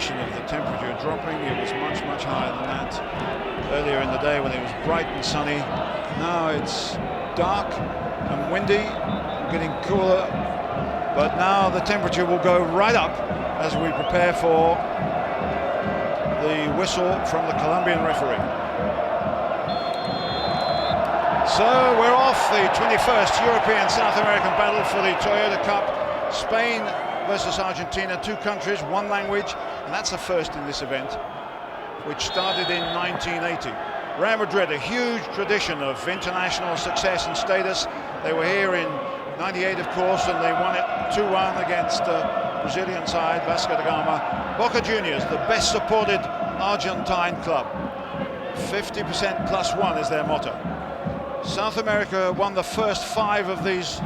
indication of the temperature dropping. It was much, much higher than that earlier in the day when it was bright and sunny. Now it's dark and windy, getting cooler, but now the temperature will go right up as we prepare for the whistle from the Colombian referee. So we're off the 21st European South American battle for the Toyota Cup. Spain versus Argentina, two countries, one language, and that's the first in this event, which started in 1980. Real Madrid, a huge tradition of international success and status. They were here in 98, of course, and they won it 2-1 against Brazilian side, Vasco da Gama. Boca Juniors, the best supported Argentine club. 50% plus one is their motto. South America won the first 5 of these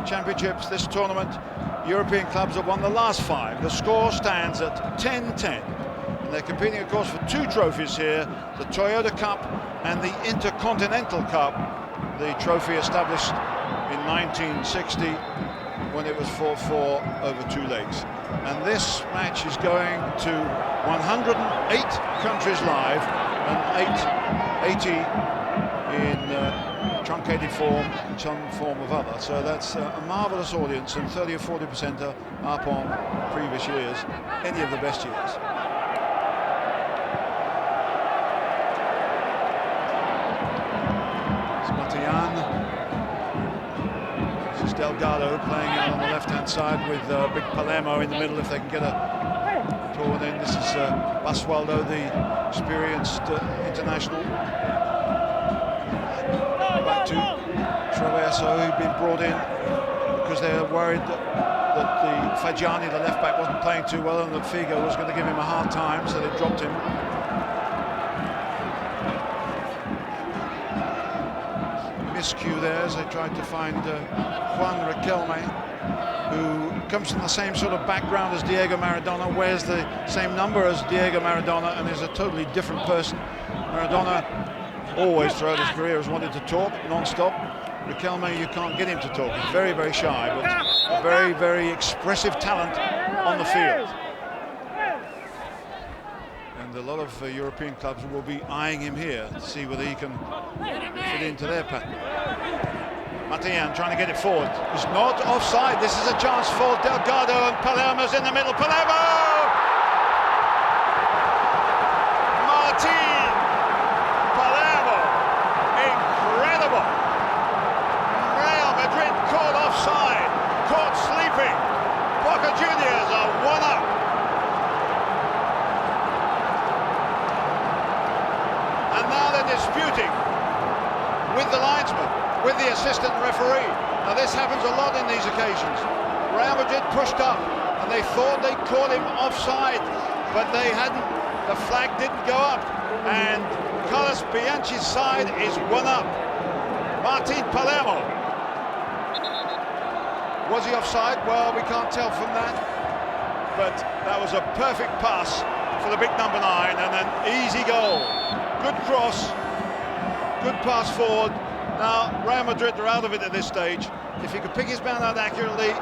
championships, this tournament. European clubs have won the last 5. The score stands at 10-10. And they're competing, of course, for 2 trophies here, the Toyota Cup and the Intercontinental Cup, the trophy established in 1960 when it was fought for over 2 legs. And this match is going to 108 countries live and 80 in truncated form and some form of other. So that's a marvellous audience, and 30 or 40% are up on previous years, any of the best years. It's Matayan. This is Delgado playing out on the left-hand side with big Palermo in the middle if they can get a forward in. This is Basualdo, the experienced international. Back to Traverso, who'd been brought in because they were worried that the Fagiani, the left back, wasn't playing too well and that Figo was going to give him a hard time, so they dropped him. Miscue there as they tried to find Juan Riquelme, who comes from the same sort of background as Diego Maradona, wears the same number as Diego Maradona, and is a totally different person. Maradona always throughout his career has wanted to talk non-stop. Riquelme, you can't get him to talk. He's very, very shy, but a very, very expressive talent on the field. And a lot of European clubs will be eyeing him here to see whether he can fit into their pattern. Matayan trying to get it forward. He's not offside. This is a chance for Delgado, and Palermo's in the middle. Palermo! Martin! Real Madrid caught offside, caught sleeping. Boca Juniors are 1-up. And now they're disputing with the linesman, with the assistant referee. Now this happens a lot in these occasions. Real Madrid pushed up and they thought they caught him offside, but they hadn't. The flag didn't go up, and Carlos Bianchi's side is 1-up. Martin Palermo. Was he offside? Well, we can't tell from that. But that was a perfect pass for the big number 9, and an easy goal. Good cross, good pass forward. Now, Real Madrid are out of it at this stage. If he could pick his man out accurately,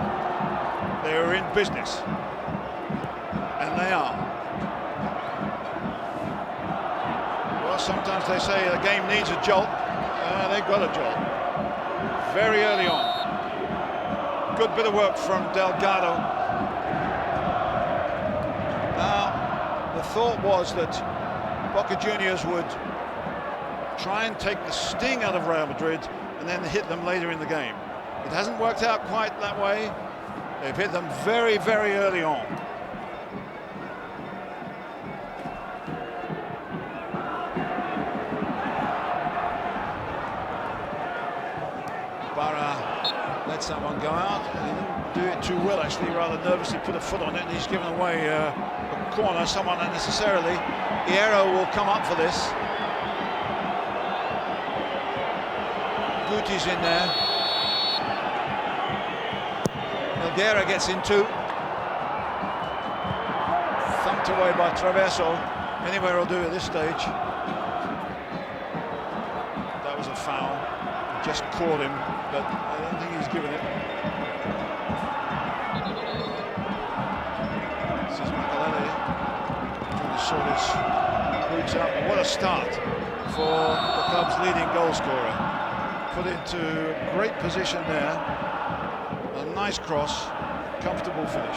they're in business. And they are. Well, sometimes they say a game needs a jolt. They've got a job very early on. Good bit of work from Delgado. Now, the thought was that Boca Juniors would try and take the sting out of Real Madrid and then hit them later in the game. It hasn't worked out quite that way. They've hit them very, very early on. Lets that one go out. He didn't do it too well, actually. Rather nervously put a foot on it, and he's given away a corner. Someone unnecessarily. Hierro will come up for this. Guti's in there. Helguera gets in too. Thumped away by Traverso. Anywhere will do at this stage. That was a foul. Just caught him, but I don't think he's given it. This is Makalele. sort his boots out. What a start for the club's leading goal scorer. Put into great position there. A nice cross, comfortable finish.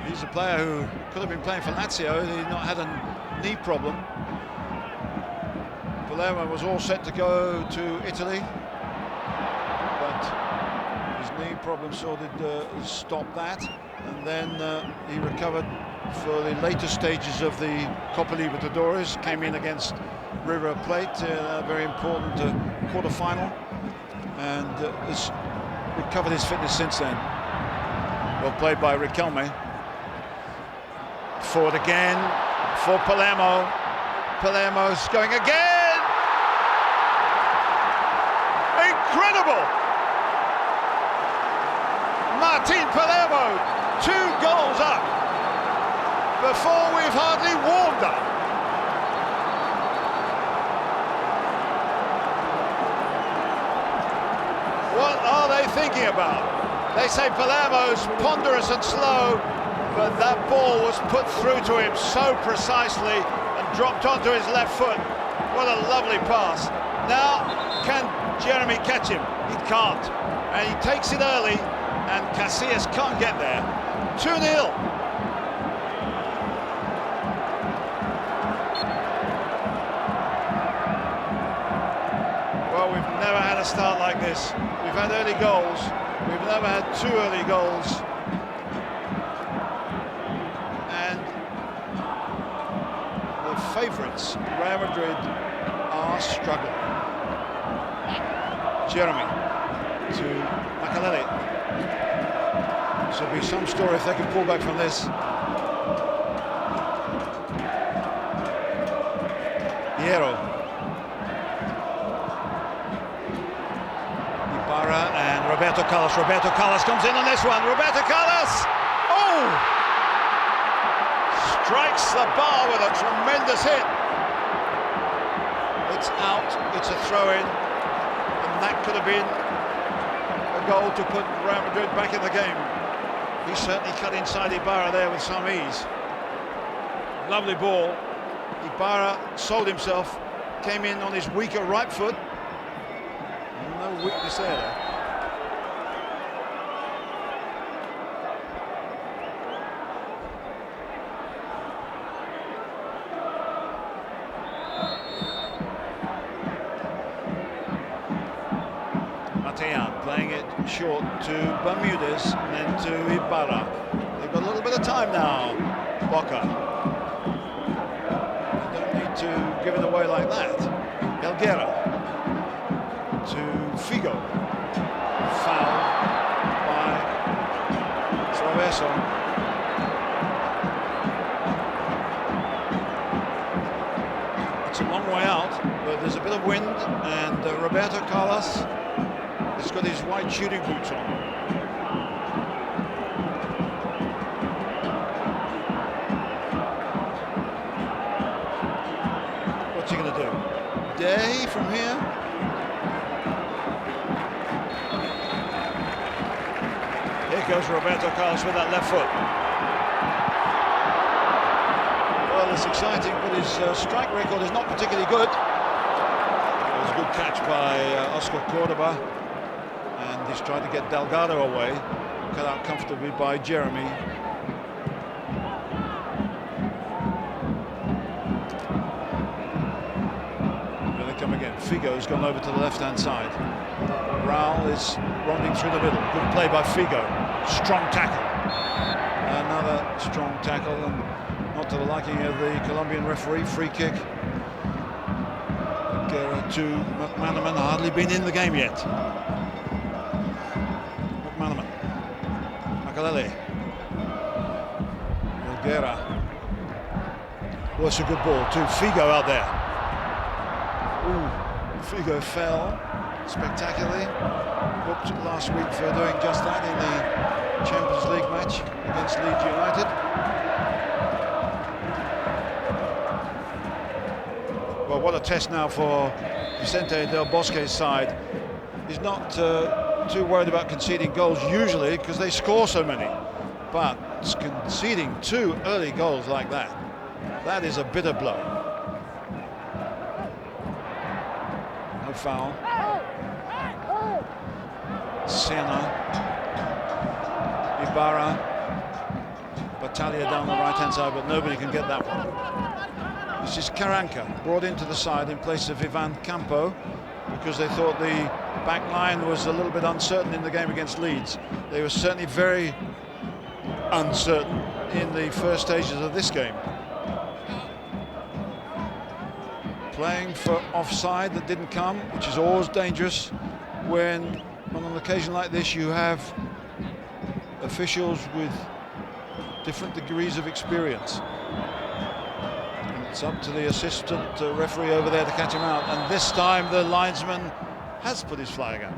He's a player who could have been playing for Lazio had he not had a knee problem. Palermo was all set to go to Italy, but his knee problem sort of stopped that, and then he recovered for the later stages of the Copa Libertadores. Came in against River Plate, a very important quarter-final, and has recovered his fitness since then. Well played by Riquelme. Forward again for Palermo. Palermo's going again! Incredible! Martin Palermo, 2 goals up before we've hardly warmed up. What are they thinking about? They say Palermo's ponderous and slow, but that ball was put through to him so precisely and dropped onto his left foot. What a lovely pass. Now, can Jeremy catch him? He can't. And he takes it early, and Casillas can't get there. 2-0. Well, we've never had a start like this. We've had early goals. We've never had 2 early goals. And the favourites, Real Madrid, are struggling. Jeremy to Makaleli. This will be some story if they can pull back from this. Hierro. Ibarra and Roberto Carlos. Roberto Carlos comes in on this one. Roberto Carlos! Oh! Strikes the bar with a tremendous hit. It's out. It's a throw-in. And that could have been a goal to put Real Madrid back in the game. He certainly cut inside Ibarra there with some ease. Lovely ball. Ibarra sold himself, came in on his weaker right foot. No weakness there, though. Playing it short to Bermudez, then to Ibarra. They've got a little bit of time now, Boca. They don't need to give it away like that. Helguera to Figo. Foul by Traverso. It's a long way out, but there's a bit of wind, and Roberto Carlos has got his white shooting boots on. What's he going to do? Day from here? Here goes Roberto Carlos with that left foot. Well, it's exciting, but his strike record is not particularly good. It was a good catch by Oscar Cordoba. And he's trying to get Delgado away, cut out comfortably by Jeremy. Here they come again. Figo's gone over to the left-hand side. Raul is ronding through the middle. Good play by Figo. Strong tackle. Another strong tackle, and not to the liking of the Colombian referee. Free kick. To McManaman, hardly been in the game yet. Makaleli. Helguera. Well, it's a good ball to Figo out there. Ooh, Figo fell spectacularly. Booked last week for doing just that in the Champions League match against Leeds United. Well, what a test now for Vicente Del Bosque's side. He's not too worried about conceding goals usually because they score so many. But conceding 2 early goals like that, that is a bitter blow. No foul. Siena, Ibarra, Battaglia down the right-hand side, but nobody can get that one. This is Carranca, brought into the side in place of Ivan Campo, because they thought the back line was a little bit uncertain in the game against Leeds. They were certainly very uncertain in the first stages of this game. Playing for offside that didn't come, which is always dangerous when on an occasion like this you have officials with different degrees of experience. And it's up to the assistant referee over there to catch him out, and this time the linesman has put his flag out.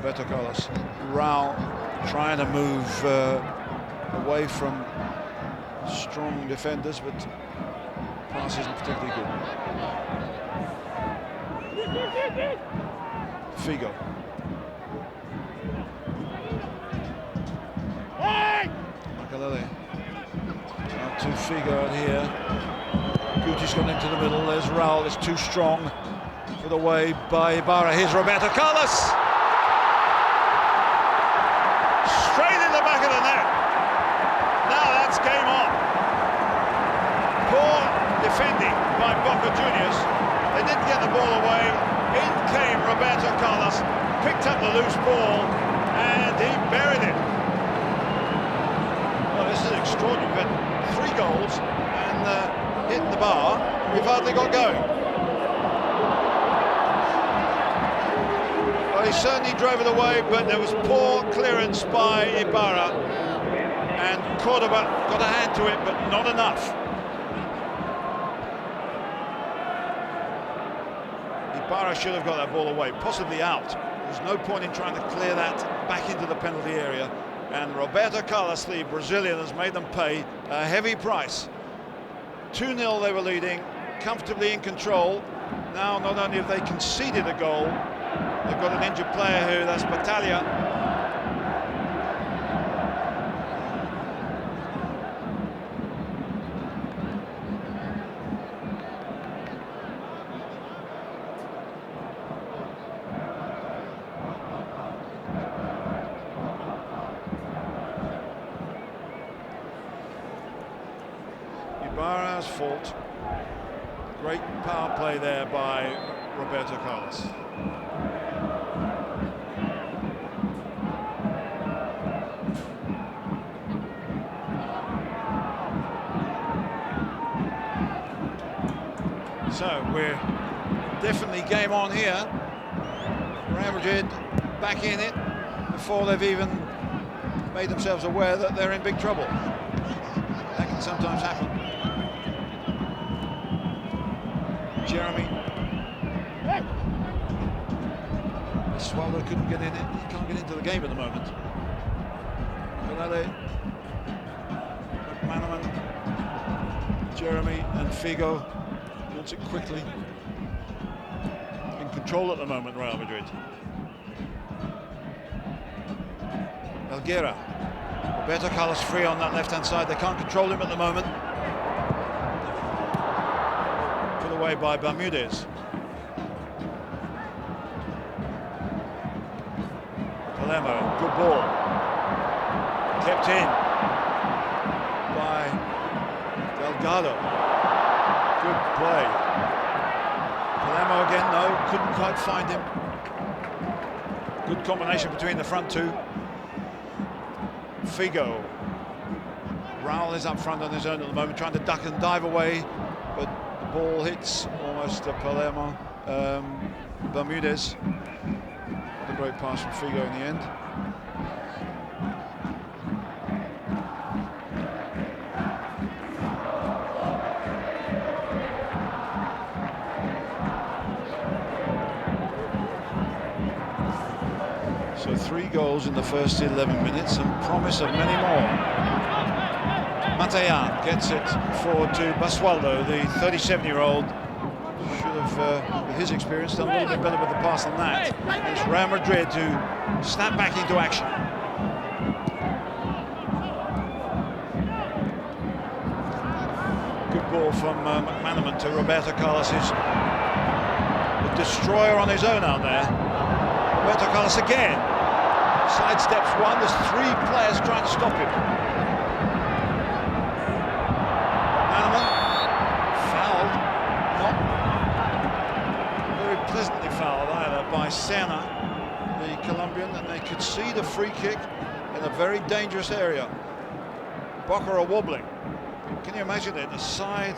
Roberto Carlos, Raul trying to move away from strong defenders, but pass isn't particularly good. Figo. Makalele. Out to Figo out here. Guti's gone into the middle. There's Raul. It's too strong. Put away by Ibarra. Here's Roberto Carlos. Straight in the back of the net. Now that's game on. Poor defending by Boca Juniors. They didn't get the ball away. In came Roberto Carlos, picked up the loose ball, and he buried it. Well, this is extraordinary. We've had 3 goals and hit the bar. We've hardly got going. Well, he certainly drove it away, but there was poor clearance by Ibarra, and Cordoba got a hand to it, but not enough. Ibarra should have got that ball away, possibly out. There's no point in trying to clear that back into the penalty area, and Roberto Carlos, the Brazilian, has made them pay a heavy price. 2-0 they were leading, comfortably in control. Now not only have they conceded a goal, they've got an injured player who, that's Battaglia. Ibarra's fault. Great power play there by Roberto Carlos. So we're definitely game on here. Real Madrid back in it before they've even made themselves aware that they're in big trouble. That can sometimes happen. Jeremy. Swallow couldn't get in it. He can't get into the game at the moment. Canale, McManaman, Jeremy and Figo. Wants it quickly. In control at the moment, Real Madrid. Elguera. Roberto Carlos free on that left-hand side. They can't control him at the moment. Put away by Bermudez. Palermo, good ball. Kept in by Delgado. Good play. Palermo again, no, couldn't quite find him. Good combination between the front two. Figo. Raul is up front on his own at the moment, trying to duck and dive away, but the ball hits almost Palermo. Bermudez. What a great pass from Figo in the end. goals in the first 11 minutes and promise of many more. Matayan gets it forward to Basualdo, the 37-year-old. Should have, with his experience, done a little bit better with the pass than that. It's Real Madrid to snap back into action. Good ball from McManaman to Roberto Carlos, who's the destroyer on his own out there. Roberto Carlos again. Sidesteps one, there's three players trying to stop him. McManaman, fouled, not very pleasantly fouled either by Serna, the Colombian, and they could see the free kick in a very dangerous area. Boca are wobbling. Can you imagine it? The side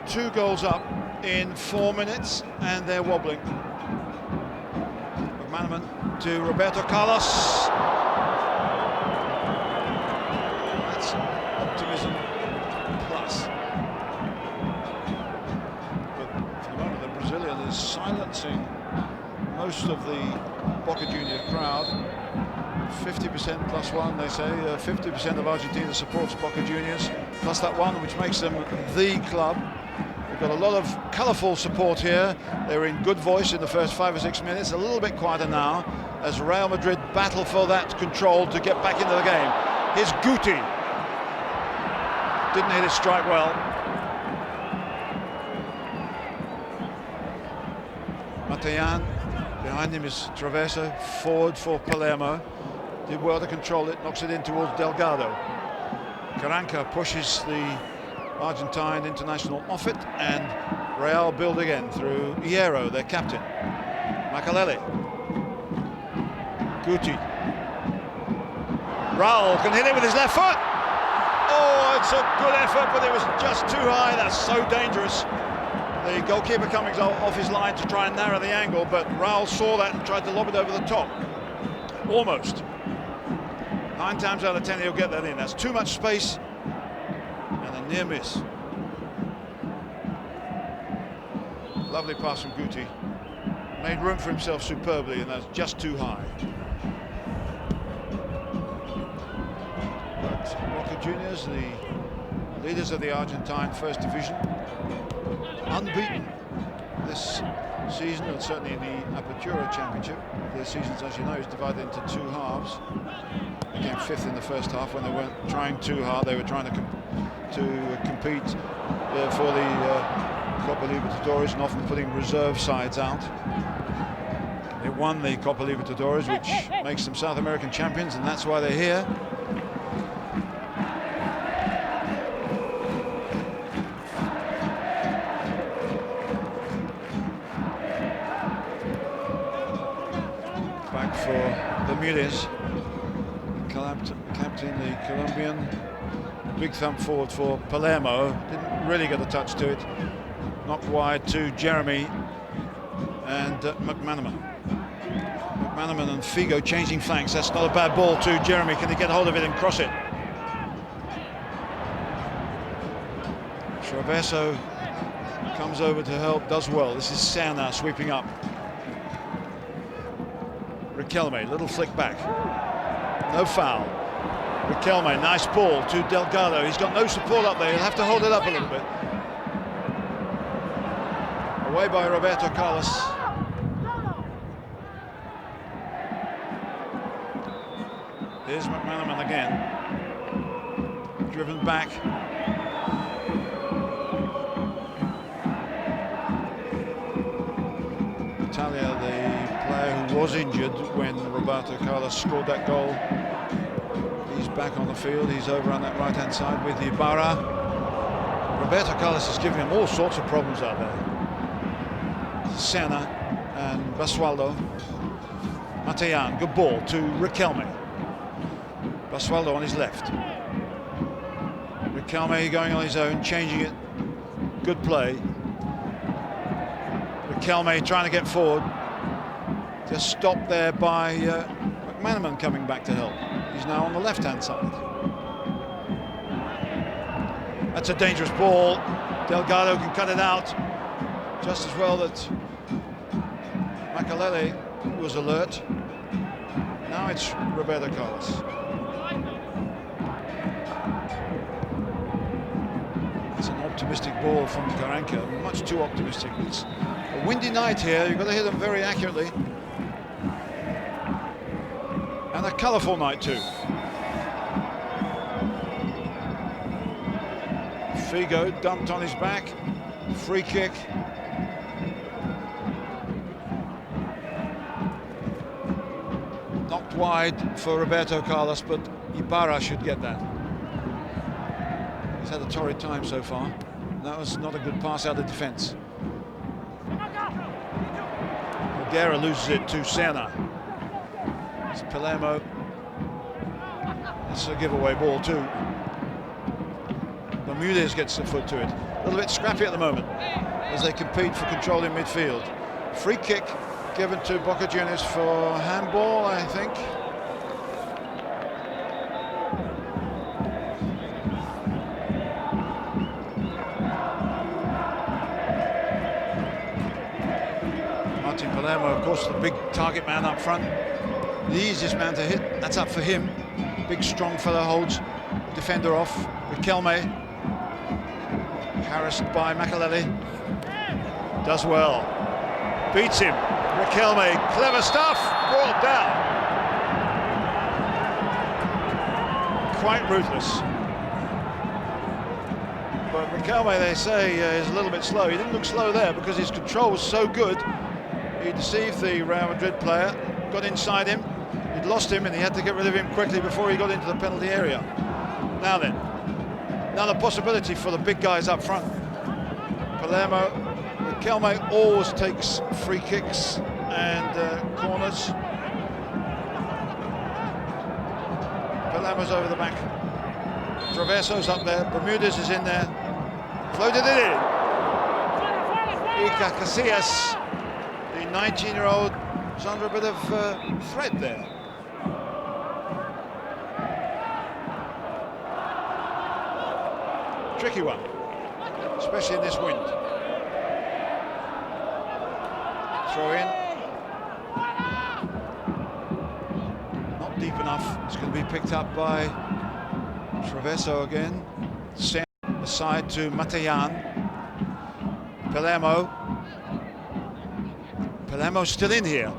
2 goals up in 4 minutes and they're wobbling. McManaman to Roberto Carlos. That's optimism plus. But for the moment, the Brazilian is silencing most of the Boca Junior crowd. 50% plus one, they say. 50% of Argentina supports Boca Juniors, plus that one, which makes them the club. We've got a lot of colourful support here. They were in good voice in the first 5 or 6 minutes, a little bit quieter now, as Real Madrid battle for that control to get back into the game. Here's Guti. Didn't hit his strike well. Matayan, behind him is Traverso, forward for Palermo. Did well to control it, knocks it in towards Delgado. Carranca pushes the Argentine international off it, and Real build again through Hierro, their captain. Makalele. Guti. Raul can hit it with his left foot. Oh, it's a good effort, but it was just too high. That's so dangerous. The goalkeeper coming off his line to try and narrow the angle, but Raul saw that and tried to lob it over the top. Almost. 9 times out of 10 he'll get that in. That's too much space and a near miss. Lovely pass from Guti. Made room for himself superbly, and that's just too high. But Boca Juniors, the leaders of the Argentine First Division, unbeaten this season, and certainly in the Apertura Championship. The seasons, as you know, is divided into 2 halves. They came 5th in the first half when they weren't trying too hard. They were trying to compete for the Copa Libertadores and often putting reserve sides out. They won the Copa Libertadores, which makes them South American champions, and that's why they're here. Back for Bermudez. Captain, the Colombian. Big thump forward for Palermo. Didn't really get a touch to it. Knocked wide to Jeremy and McManaman. McManaman and Figo changing flanks. That's not a bad ball to Jeremy. Can he get hold of it and cross it? Traverso comes over to help, does well. This is Serna sweeping up. Riquelme, little flick back. No foul. Riquelme, nice ball to Delgado. He's got no support up there. He'll have to hold it up a little bit. Away by Roberto Carlos. Here's McManaman again. Driven back. Italia, the player who was injured when Roberto Carlos scored that goal. He's back on the field. He's over on that right-hand side with Ibarra. Roberto Carlos is giving him all sorts of problems out there. Serna and Basualdo. Matayan, good ball to Riquelme. Basualdo on his left. Riquelme going on his own, changing it. Good play. Riquelme trying to get forward. Just stopped there by McManaman coming back to help. He's now on the left-hand side. That's a dangerous ball. Delgado can cut it out just as well that Makalele was alert. Now it's Roberto Carlos. It's an optimistic ball from Karanka, much too optimistic. It's a windy night here, you've got to hit them very accurately. And a colourful night too. Figo dumped on his back, free kick. Knocked wide for Roberto Carlos, but Ibarra should get that. He's had a torrid time so far. That was not a good pass out of defence. Guerra loses it to Serna. It's Palermo. That's a giveaway ball too. Bermudez gets the foot to it. A little bit scrappy at the moment as they compete for control in midfield. Free kick given to Boca Juniors for handball, I think. Martin Palermo, of course, the big target man up front. The easiest man to hit. That's up for him. Big, strong fellow holds the defender off. Riquelme, harassed by Makaleli. Does well. Beats him. Riquelme, clever stuff. Brought down. Quite ruthless. But Riquelme, they say, is a little bit slow. He didn't look slow there because his control was so good. He deceived the Real Madrid player, got inside him. He'd lost him and he had to get rid of him quickly before he got into the penalty area. Now then, another possibility for the big guys up front. Palermo, Riquelme always takes free kicks and corners. Palermo's over the back. Traverso's up there, Bermudez is in there. Floated it in. Iker Casillas, the 19-year-old, is under a bit of threat there. Tricky one, especially in this wind. Throw in. Not deep enough. It's going to be picked up by Traverso again. Sent aside to Matayan. Palermo. Palermo's still in here.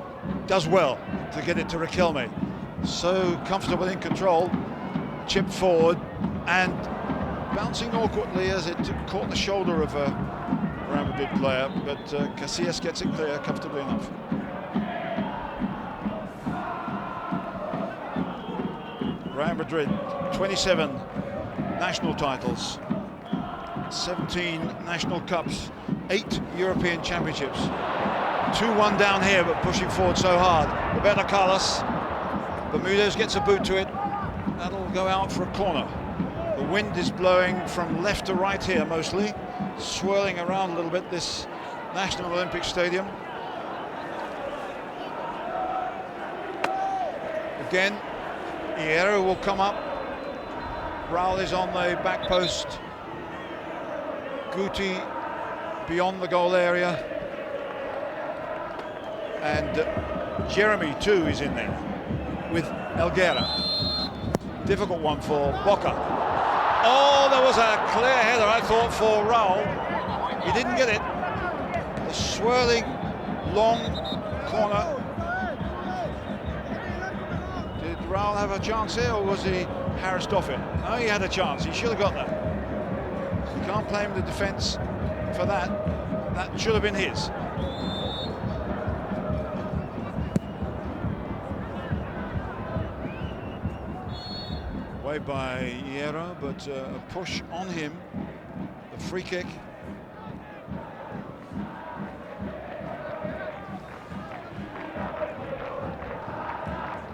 Does well to get it to Riquelme. So comfortable in control. Chipped forward and bouncing awkwardly as it caught the shoulder of a Real Madrid player, but Casillas gets it clear comfortably enough. Real Madrid, 27 national titles, 17 national cups, 8 European championships. 2-1 down here, but pushing forward so hard. Roberto Carlos, Bermudez gets a boot to it. That'll go out for a corner. The wind is blowing from left to right here mostly, swirling around a little bit this National Olympic Stadium. Again, Hierro will come up. Raul is on the back post. Guti beyond the goal area. And Jeremy too is in there with Elguera. Difficult one for Boca. Oh, there was a clear header, I thought, for Raul. He didn't get it. The swirling, long corner. Did Raul have a chance here, or was he harassed off it? No, he had a chance. He should have got that. You can't blame the defence for that. That should have been his. By Hierro, but a push on him. The free kick.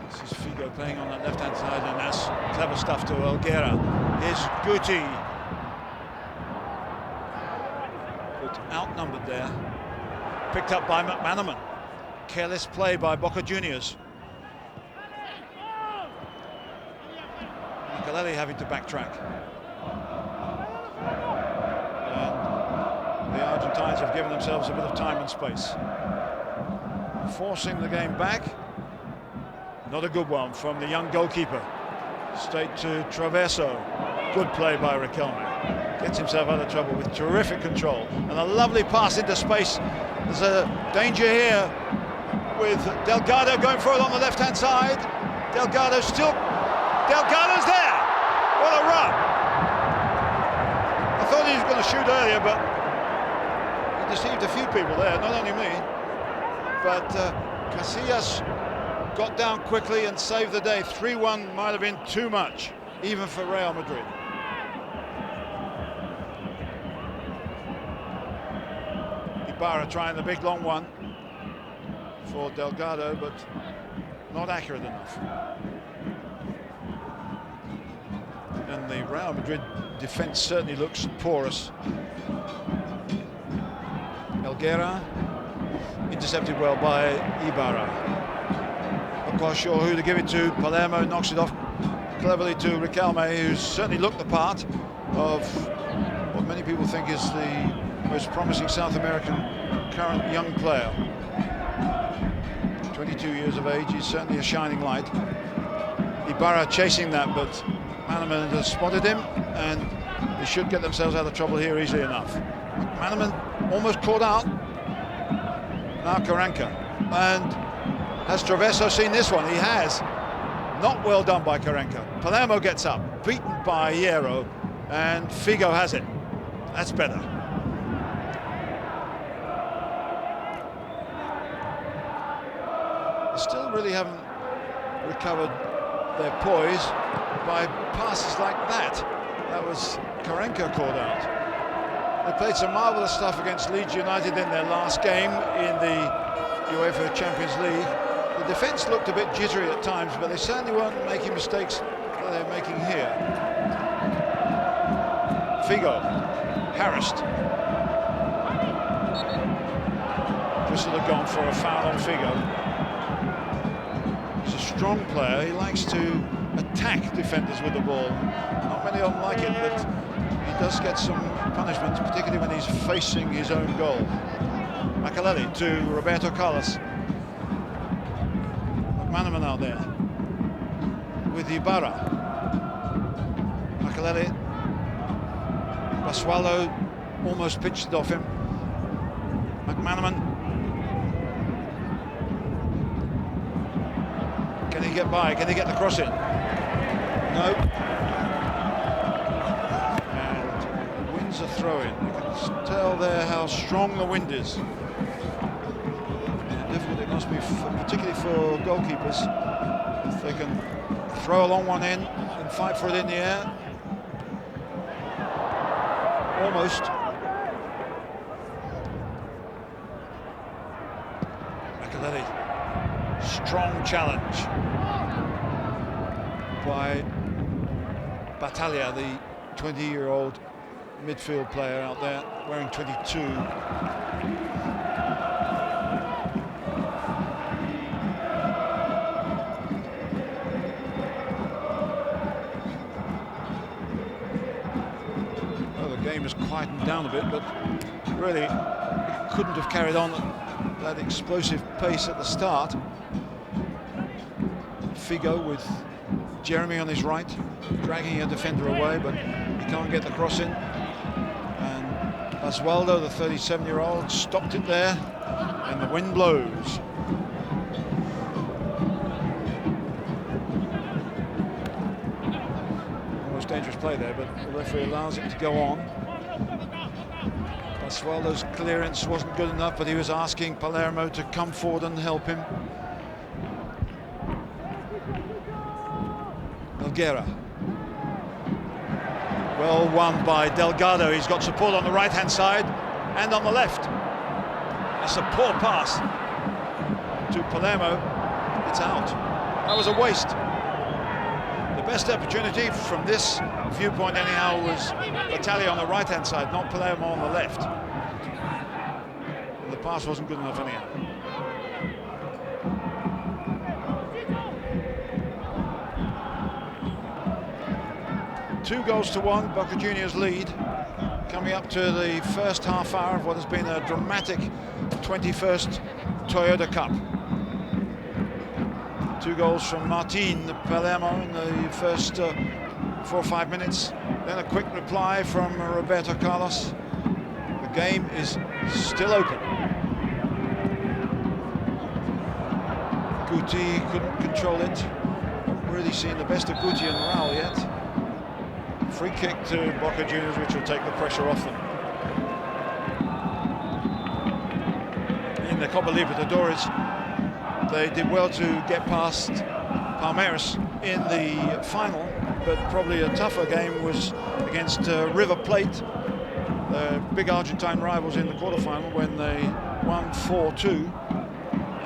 This is Figo playing on that left-hand side, and that's clever stuff to Elguera. Here's Guti. But outnumbered there. Picked up by McManaman. Careless play by Boca Juniors. Makaleli having to backtrack. And the Argentines have given themselves a bit of time and space. Forcing the game back. Not a good one from the young goalkeeper. Straight to Traverso. Good play by Riquelme. Gets himself out of trouble with terrific control. And a lovely pass into space. There's a danger here with Delgado going for it on the left-hand side. Delgado's there! What a run! I thought he was going to shoot earlier, but he deceived a few people there, not only me. But Casillas got down quickly and saved the day. 3-1 might have been too much, even for Real Madrid. Ibarra trying the big long one for Delgado, but not accurate enough. And the Real Madrid defence certainly looks porous. Helguera intercepted well by Ibarra. Not quite sure who to give it to. Palermo knocks it off cleverly to Riquelme, who's certainly looked the part of what many people think is the most promising South American current young player. 22 years of age, he's certainly a shining light. Ibarra chasing that, but Manaman has spotted him, and they should get themselves out of trouble here easily enough. Manaman almost caught out. Now Carranca. And has Traverso seen this one? He has. Not well done by Carranca. Palermo gets up, beaten by Hierro, and Figo has it. That's better. They still really haven't recovered their poise by passes like that. That was Carranca called out. They played some marvellous stuff against Leeds United in their last game in the UEFA Champions League. The defence looked a bit jittery at times, but they certainly weren't making mistakes that they're making here. Figo, harassed. Whistle had gone for a foul on Figo. He's a strong player. He likes to attack defenders with the ball. Not many of them like it, but he does get some punishments, particularly when he's facing his own goal. Makaleli to Roberto Carlos. McManaman out there with Ibarra. Makaleli. Basualo almost pitched it off him. McManaman. Can he get by? Can he get the cross in? No. And wins a throw-in. You can tell there how strong the wind is. And difficult it must be, particularly for goalkeepers, if they can throw a long one in and fight for it in the air. Almost. Makaleli. Strong challenge by Battaglia, the 20-year-old midfield player out there, wearing 22. Well, the game has quietened down a bit, but really it couldn't have carried on at that explosive pace at the start. Figo with Jeremy on his right, dragging a defender away, but he can't get the cross in. And Basualdo, the 37-year-old, stopped it there, and the wind blows. Almost dangerous play there, but the referee allows it to go on. Basualdo's clearance wasn't good enough, but he was asking Palermo to come forward and help him. Helguera. Well won by Delgado. He's got support on the right-hand side and on the left. That's a poor pass to Palermo. It's out. That was a waste. The best opportunity from this viewpoint anyhow was Battaglia on the right-hand side, not Palermo on the left. And the pass wasn't good enough anyhow. Two goals to one, Boca Juniors lead, coming up to the first half hour of what has been a dramatic 21st Toyota Cup. 2 goals from Martin Palermo in the first 4 or 5 minutes. Then a quick reply from Roberto Carlos. The game is still open. Guti couldn't control it. Not really seen the best of Guti and Raul yet. Free kick to Boca Juniors, which will take the pressure off them. In the Copa Libertadores, they did well to get past Palmeiras in the final, but probably a tougher game was against River Plate, the big Argentine rivals in the quarterfinal, when they won 4-2,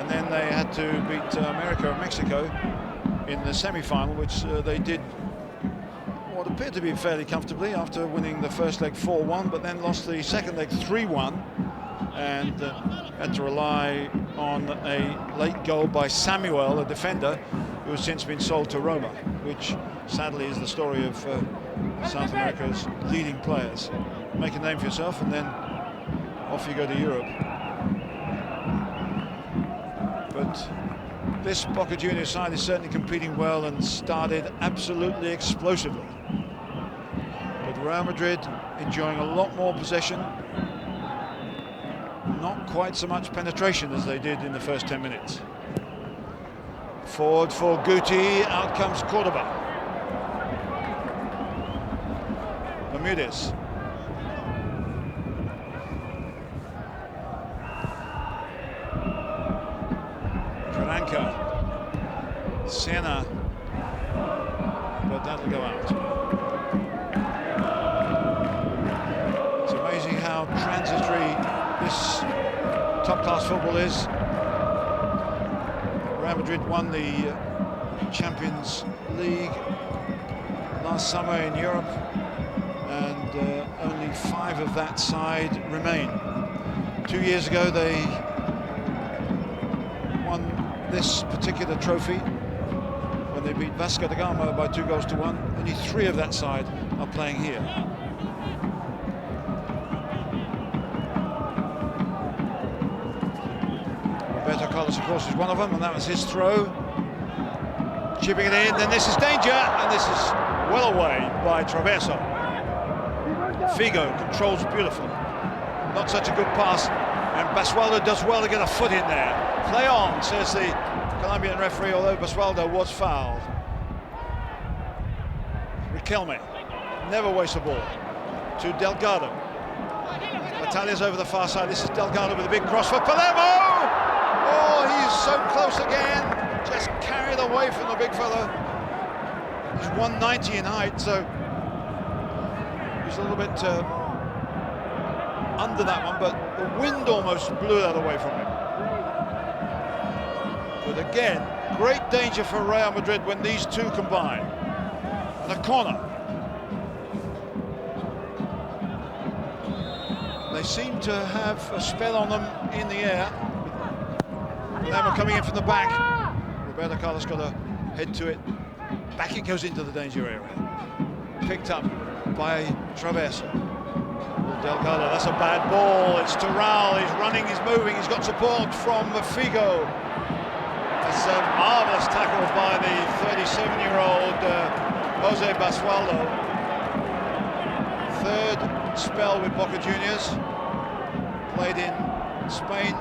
and then they had to beat America and Mexico in the semi-final, which they did what appeared to be fairly comfortably after winning the first leg 4-1, but then lost the second leg 3-1, and had to rely on a late goal by Samuel, a defender, who has since been sold to Roma, which sadly is the story of South America's leading players. Make a name for yourself and then off you go to Europe. But this Boca Juniors side is certainly competing well and started absolutely explosively. But Real Madrid enjoying a lot more possession, not quite so much penetration as they did in the first 10 minutes. Forward for Guti, out comes Cordoba. Bermudez. Caranca. Siena. But that'll go out. It's amazing how transitory this top-class football is. Real Madrid won the Champions League last summer in Europe, and only 5 of that side remain. 2 years ago they won this particular trophy when they beat Vasco da Gama by 2-1. Only 3 of that side are playing here. Roberto Carlos, of course, is one of them, and that was his throw. Chipping it in, then this is danger, and this is well away by Traverso. Figo controls beautifully. Not such a good pass, and Basualdo does well to get a foot in there. Play on, says the Colombian referee, although Basualdo was fouled. Riquelme, never wastes a ball. To Delgado. Batalia's over the far side. This is Delgado with a big cross for Palermo! Oh, he's so close again, just carried away from the big fella. He's 190 in height, so he's a little bit under that one, but the wind almost blew that away from him. But again, great danger for Real Madrid when these two combine. And a corner. They seem to have a spell on them in the air. Palermo coming in from the back. Roberto Carlos got to head to it. Back it goes into the danger area. Picked up by Traverso. Delgado, that's a bad ball. It's to Raul. He's running, he's moving, he's got support from Figo. That's a marvellous tackle by the 37-year-old Jose Basualdo. 3rd spell with Boca Juniors. Played in Spain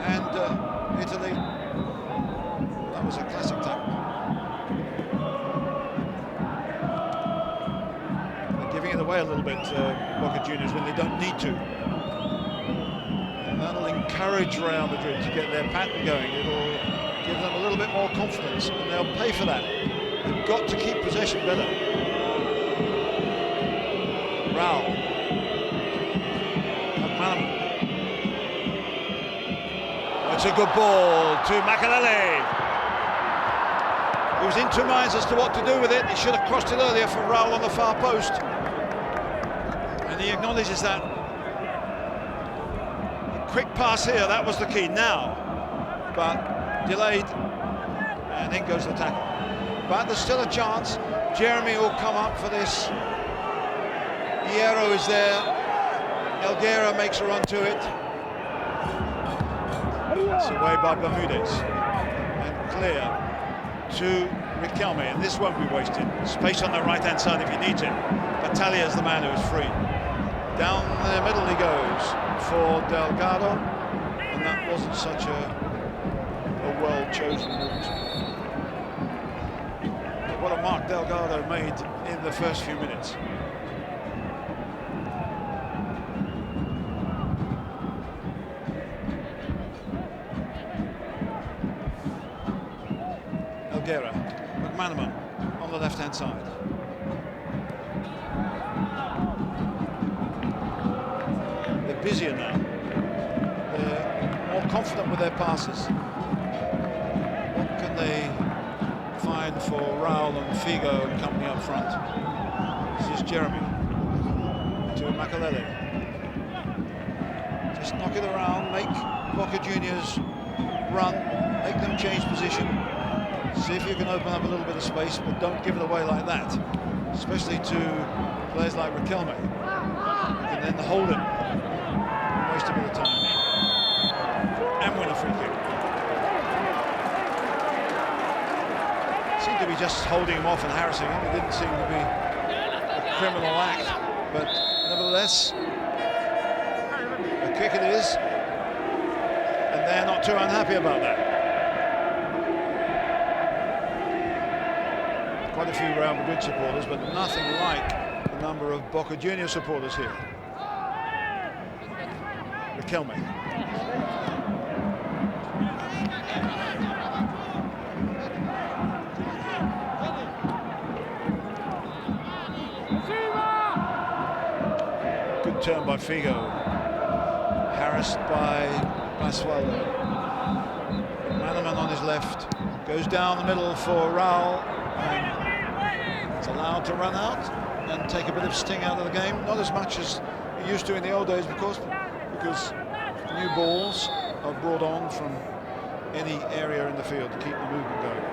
and Italy. That was a classic tackle. They're giving it away a little bit, Boca Juniors, when they don't need to. And that'll encourage Real Madrid to get their pattern going. It'll give them a little bit more confidence, and they'll pay for that. They've got to keep possession better. Raul. It's a good ball to Makalele. He was in 2 minds as to what to do with it. He should have crossed it earlier for Raul on the far post. And he acknowledges that. A quick pass here, that was the key now. But delayed, and in goes the tackle. But there's still a chance. Jeremy will come up for this. Hierro is there. Elguera makes a run to it. It's away by Bermudez. clear to Riquelme, and this won't be wasted. Space on the right-hand side if he needs it. Battaglia is the man who is free. Down the middle he goes for Delgado, and that wasn't such a well-chosen route. But what a mark Delgado made in the first few minutes. McManaman on the left-hand side. They're busier now. They're more confident with their passes. What can they find for Raul and Figo and company up front? This is Jeremy to Makalele. Just knock it around, make Boca Juniors run, make them change position. See if you can open up a little bit of space, but don't give it away like that, especially to players like Riquelme. You can then hold it, waste a bit of time, and win a free kick. Seemed to be just holding him off and harassing him. It didn't seem to be a criminal act, but nevertheless, a kick it is, and they're not too unhappy about that. Quite a few Real Madrid supporters, but nothing like the number of Boca Juniors supporters here. Riquelme. Good turn by Figo. Harassed by Basualdo. Manaman on his left. Goes down the middle for Raul. It's allowed to run out and take a bit of sting out of the game. Not as much as we used to in the old days, because new balls are brought on from any area in the field to keep the movement going.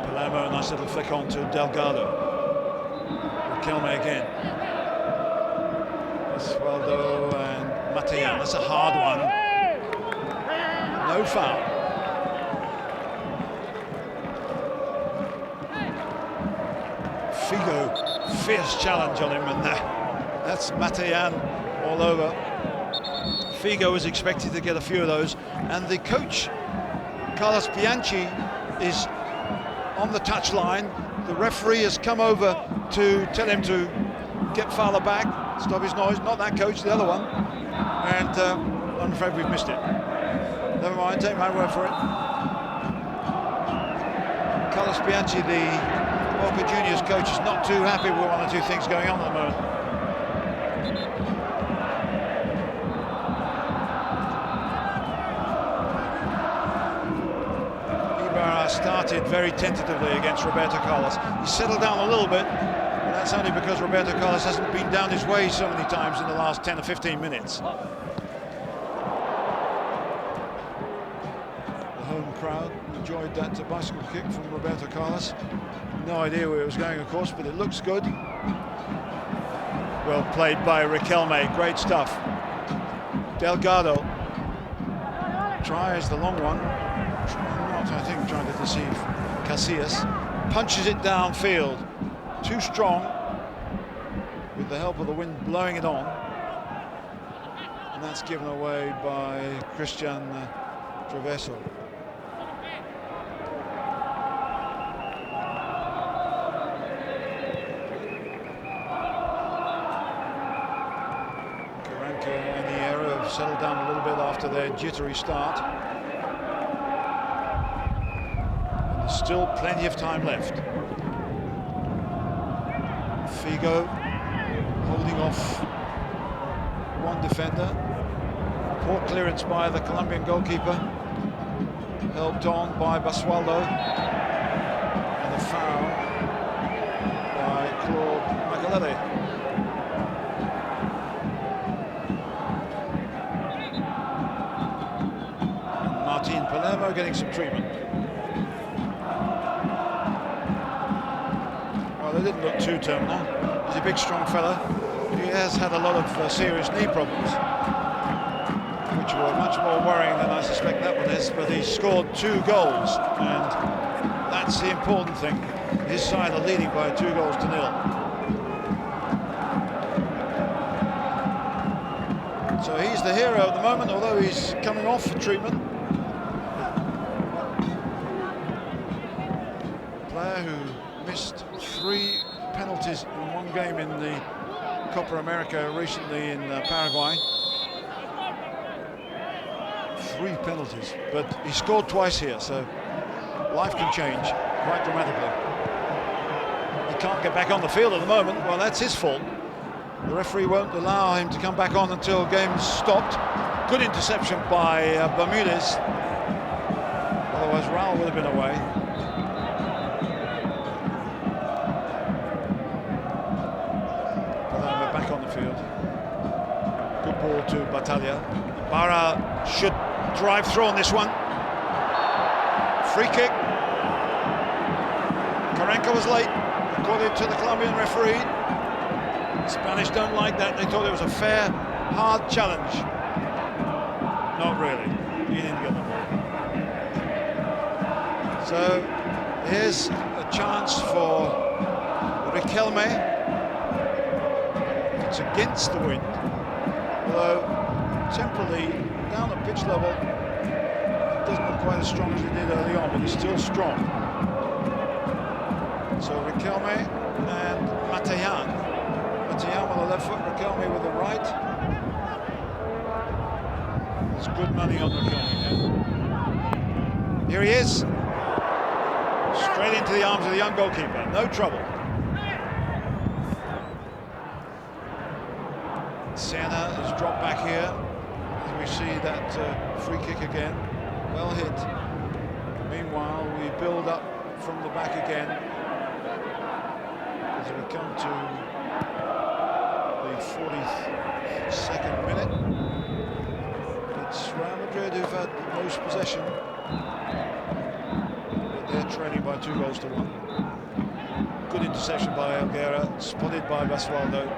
Palermo, a nice little flick on to Delgado. Riquelme again. Basualdo and Matayan, that's a hard one. No foul. Figo, fierce challenge on him, and that's Matayan all over. Figo was expected to get a few of those, and the coach, Carlos Bianchi, is on the touchline. The referee has come over to tell him to get farther back, stop his noise. Not that coach, the other one. And I'm afraid we've missed it. Never mind, take my word for it. Carlos Bianchi, the Boca Juniors coach, is not too happy with one or two things going on at the moment. Ibarra started very tentatively against Roberto Carlos. He settled down a little bit, but that's only because Roberto Carlos hasn't been down his way so many times in the last 10 or 15 minutes. Crowd enjoyed that bicycle kick from Roberto Carlos. No idea where it was going, of course, but it looks good. Well played by Riquelme, great stuff. Delgado tries the long one, not, I think, trying to deceive Casillas. Punches it downfield, too strong, with the help of the wind blowing it on. And that's given away by Christian Traveso. Settled down a little bit after their jittery start. And there's still plenty of time left. Figo holding off one defender. Poor clearance by the Colombian goalkeeper. Helped on by Basualdo. And a foul by Claude Makalele. Palermo getting some treatment. Well, they didn't look too terminal. He's a big, strong fella. If you he has had a lot of serious knee problems, which were much more worrying than I suspect that one is, but he scored 2 goals, and that's the important thing. His side are leading by 2 goals to 0. So he's the hero at the moment, although he's coming off for treatment. Player who missed 3 penalties in one game in the Copa America recently in Paraguay. 3 penalties, but he scored twice here, so life can change quite dramatically. He can't get back on the field at the moment. Well, that's his fault. The referee won't allow him to come back on until game's stopped. Good interception by Bermudez. Otherwise, Raul would have been away. But then we're back on the field. Good ball to Battaglia. Ibarra should drive through on this one. Free kick. Karanka was late, according to the Colombian referee. The Spanish don't like that. They thought it was a fair, hard challenge. Not really. He didn't get the ball. So here's a chance for Riquelme. It's against the wind, although temporarily down at pitch level it doesn't look quite as strong as it did early on, but it's still strong. So Riquelme and Matayan. Matayan with the left foot, Riquelme with the right. There's good money on Riquelme here. Here he is. Straight into the arms of the young goalkeeper. No trouble. Siena has dropped back here. As we see that free kick again. Well hit. Meanwhile, we build up from the back again. As we come to the 42nd minute. It's Real Madrid who've had the most possession. But they're trailing by 2 goals to 1. Good interception by Helguera, spotted by Basualdo.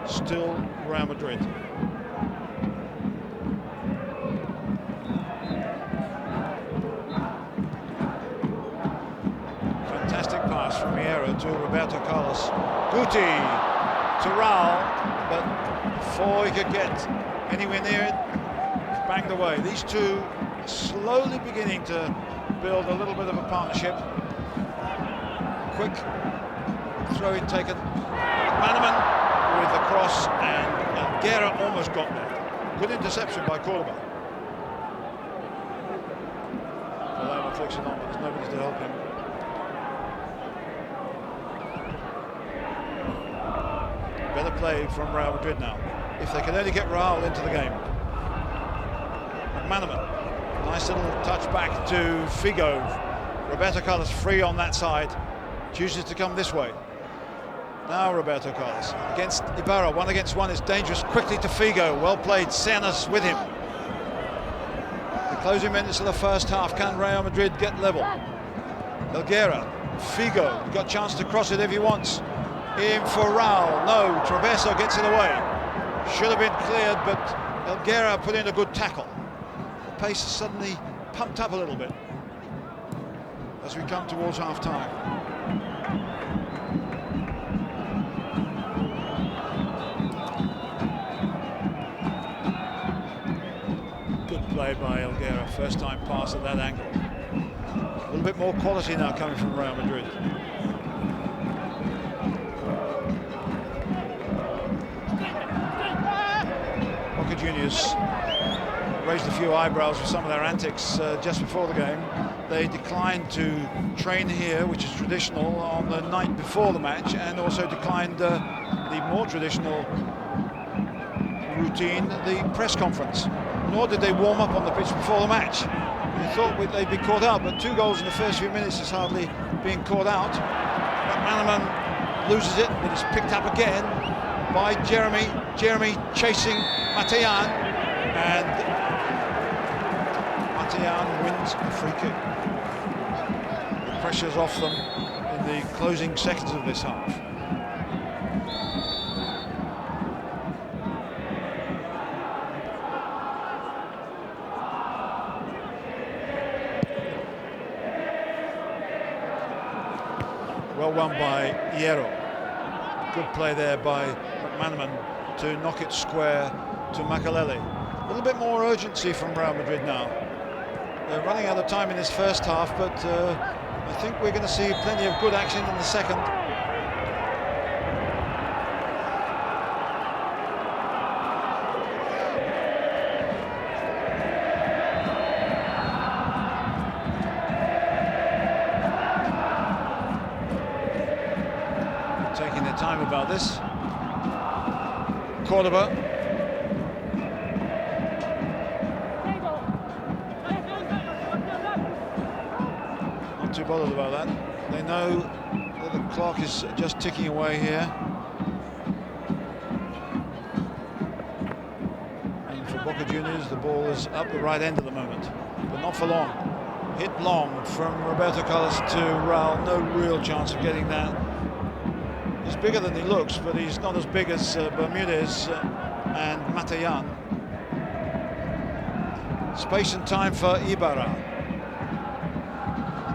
Still Real Madrid. Fantastic pass from Miero to Roberto Carlos. Guti to Raul, but before he could get anywhere near it, banged away. These two slowly beginning to build a little bit of a partnership. Quick throw-in taken. Maneman with the cross, and Helguera almost got there. Good interception by Cordoba. Palermo flicks it on, but there's nobody to help him. Better play from Real Madrid now. If they can only get Raul into the game. Maneman, nice little touch back to Figo. Roberto Carlos free on that side. Chooses to come this way. Now Roberto Carlos against Ibarra. 1 against 1 is dangerous. Quickly to Figo. Well played. Senas with him. The closing minutes of the first half. Can Real Madrid get level? Helguera. Figo. Got a chance to cross it if he wants. In for Raul. No. Traverso gets it away. Should have been cleared, but Helguera put in a good tackle. The pace is suddenly pumped up a little bit as we come towards half-time. Good play by Helguera, first time pass at that angle. A little bit more quality now coming from Real Madrid. Boca Juniors raised a few eyebrows with some of their antics just before the game. They declined to train here, which is traditional, on the night before the match, and also declined the more traditional routine, the press conference. Nor did they warm up on the pitch before the match. They thought they'd be caught out, but 2 goals in the first few minutes is hardly being caught out. But Maneman loses it, but it's picked up again by Jeremy. Jeremy chasing Matayan, and Matayan wins a free kick. The pressure's off them in the closing seconds of this half. Well won by Hierro. Good play there by McManaman to knock it square to Makaleli. A little bit more urgency from Real Madrid now. They're running out of time in this first half, but I think we're going to see plenty of good action in the second. Taking their time about this. Cordoba. Not too bothered about that. They know that the clock is just ticking away here. And for Boca Juniors, the ball is up the right end at the moment, but not for long. Hit long from Roberto Carlos to Raul. No real chance of getting that. He's bigger than he looks, but he's not as big as Bermudez and Matayan. Space and time for Ibarra.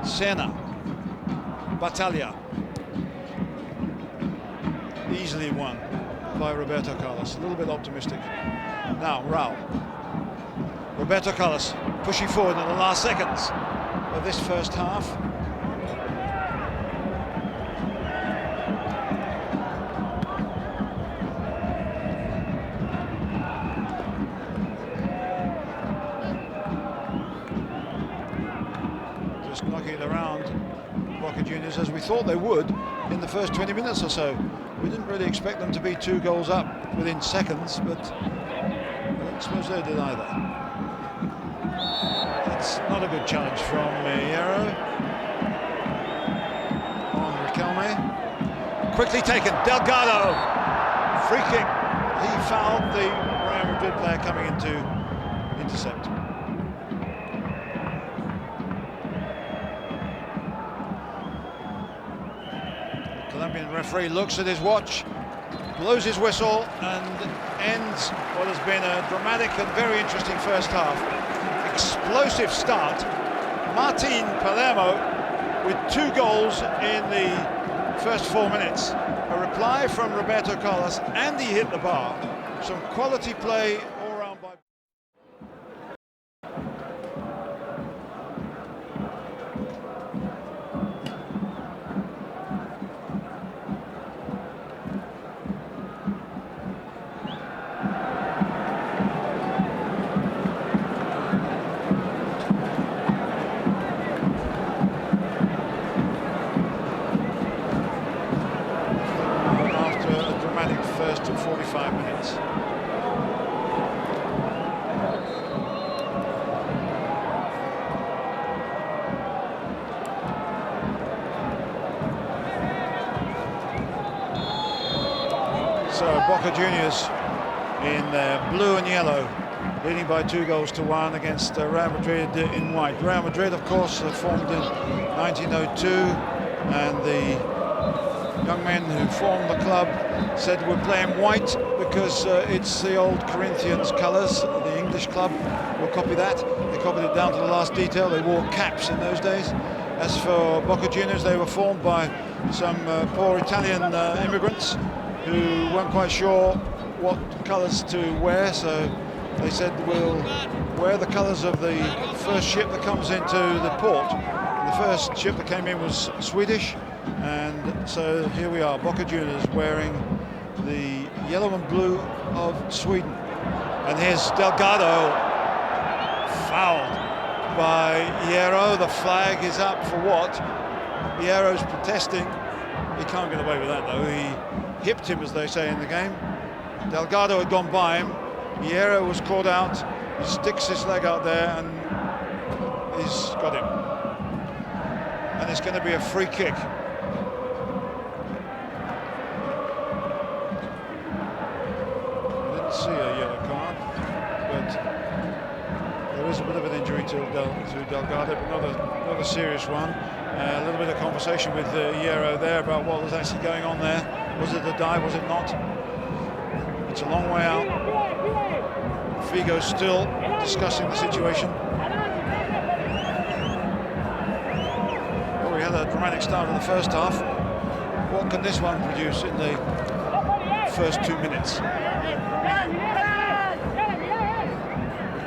Sena. Battaglia. Easily won by Roberto Carlos. A little bit optimistic. Now, Raul. Roberto Carlos pushing forward in the last seconds of this first half. Knocking it around Boca Juniors as we thought they would in the first 20 minutes or so. We didn't really expect them to be 2 goals up within seconds, but I don't suppose they did either. It's not a good challenge from Hierro on Riquelme. Quickly taken, Delgado, free kick. He fouled the Real Madrid player coming in to intercept. Colombian referee looks at his watch, blows his whistle, and ends what has been a dramatic and very interesting first half. Explosive start. Martin Palermo with 2 goals in the first 4 minutes. A reply from Roberto Carlos, and he hit the bar. Some quality play all around by... First 45 minutes. So Boca Juniors in blue and yellow, leading by 2-1 against Real Madrid in white. Real Madrid, of course, formed in 1902, and the young men who formed the club said we're playing white because it's the old Corinthians colours. The English club will copy that. They copied it down to the last detail. They wore caps in those days. As for Boca Juniors, they were formed by some poor Italian immigrants who weren't quite sure what colours to wear, so they said we'll wear the colours of the first ship that comes into the port. And the first ship that came in was Swedish. And so here we are, Boca Juniors wearing the yellow and blue of Sweden. And here's Delgado, fouled by Hierro. The flag is up for what? Hierro's protesting. He can't get away with that though. He hipped him, as they say in the game. Delgado had gone by him. Hierro was caught out. He sticks his leg out there and he's got him. And it's going to be a free kick. See a yellow card, but there is a bit of an injury to Delgado, but not a serious one. A little bit of conversation with Hierro there about what was actually going on there. Was it a dive? Was it not? It's a long way out. Figo's still discussing the situation. Well, we had a dramatic start of the first half. What can this one produce in the first 2 minutes?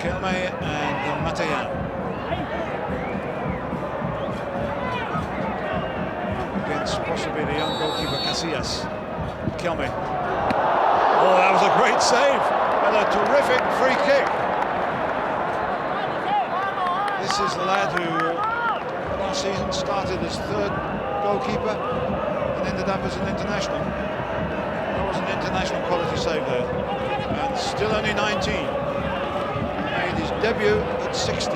Kelme and Matayan against possibly the young goalkeeper Casillas. Kelme. Oh, that was a great save and a terrific free kick. This is the lad who last season started as third goalkeeper and ended up as an international. That was an international quality save there. And still only 19. Made his debut at 60.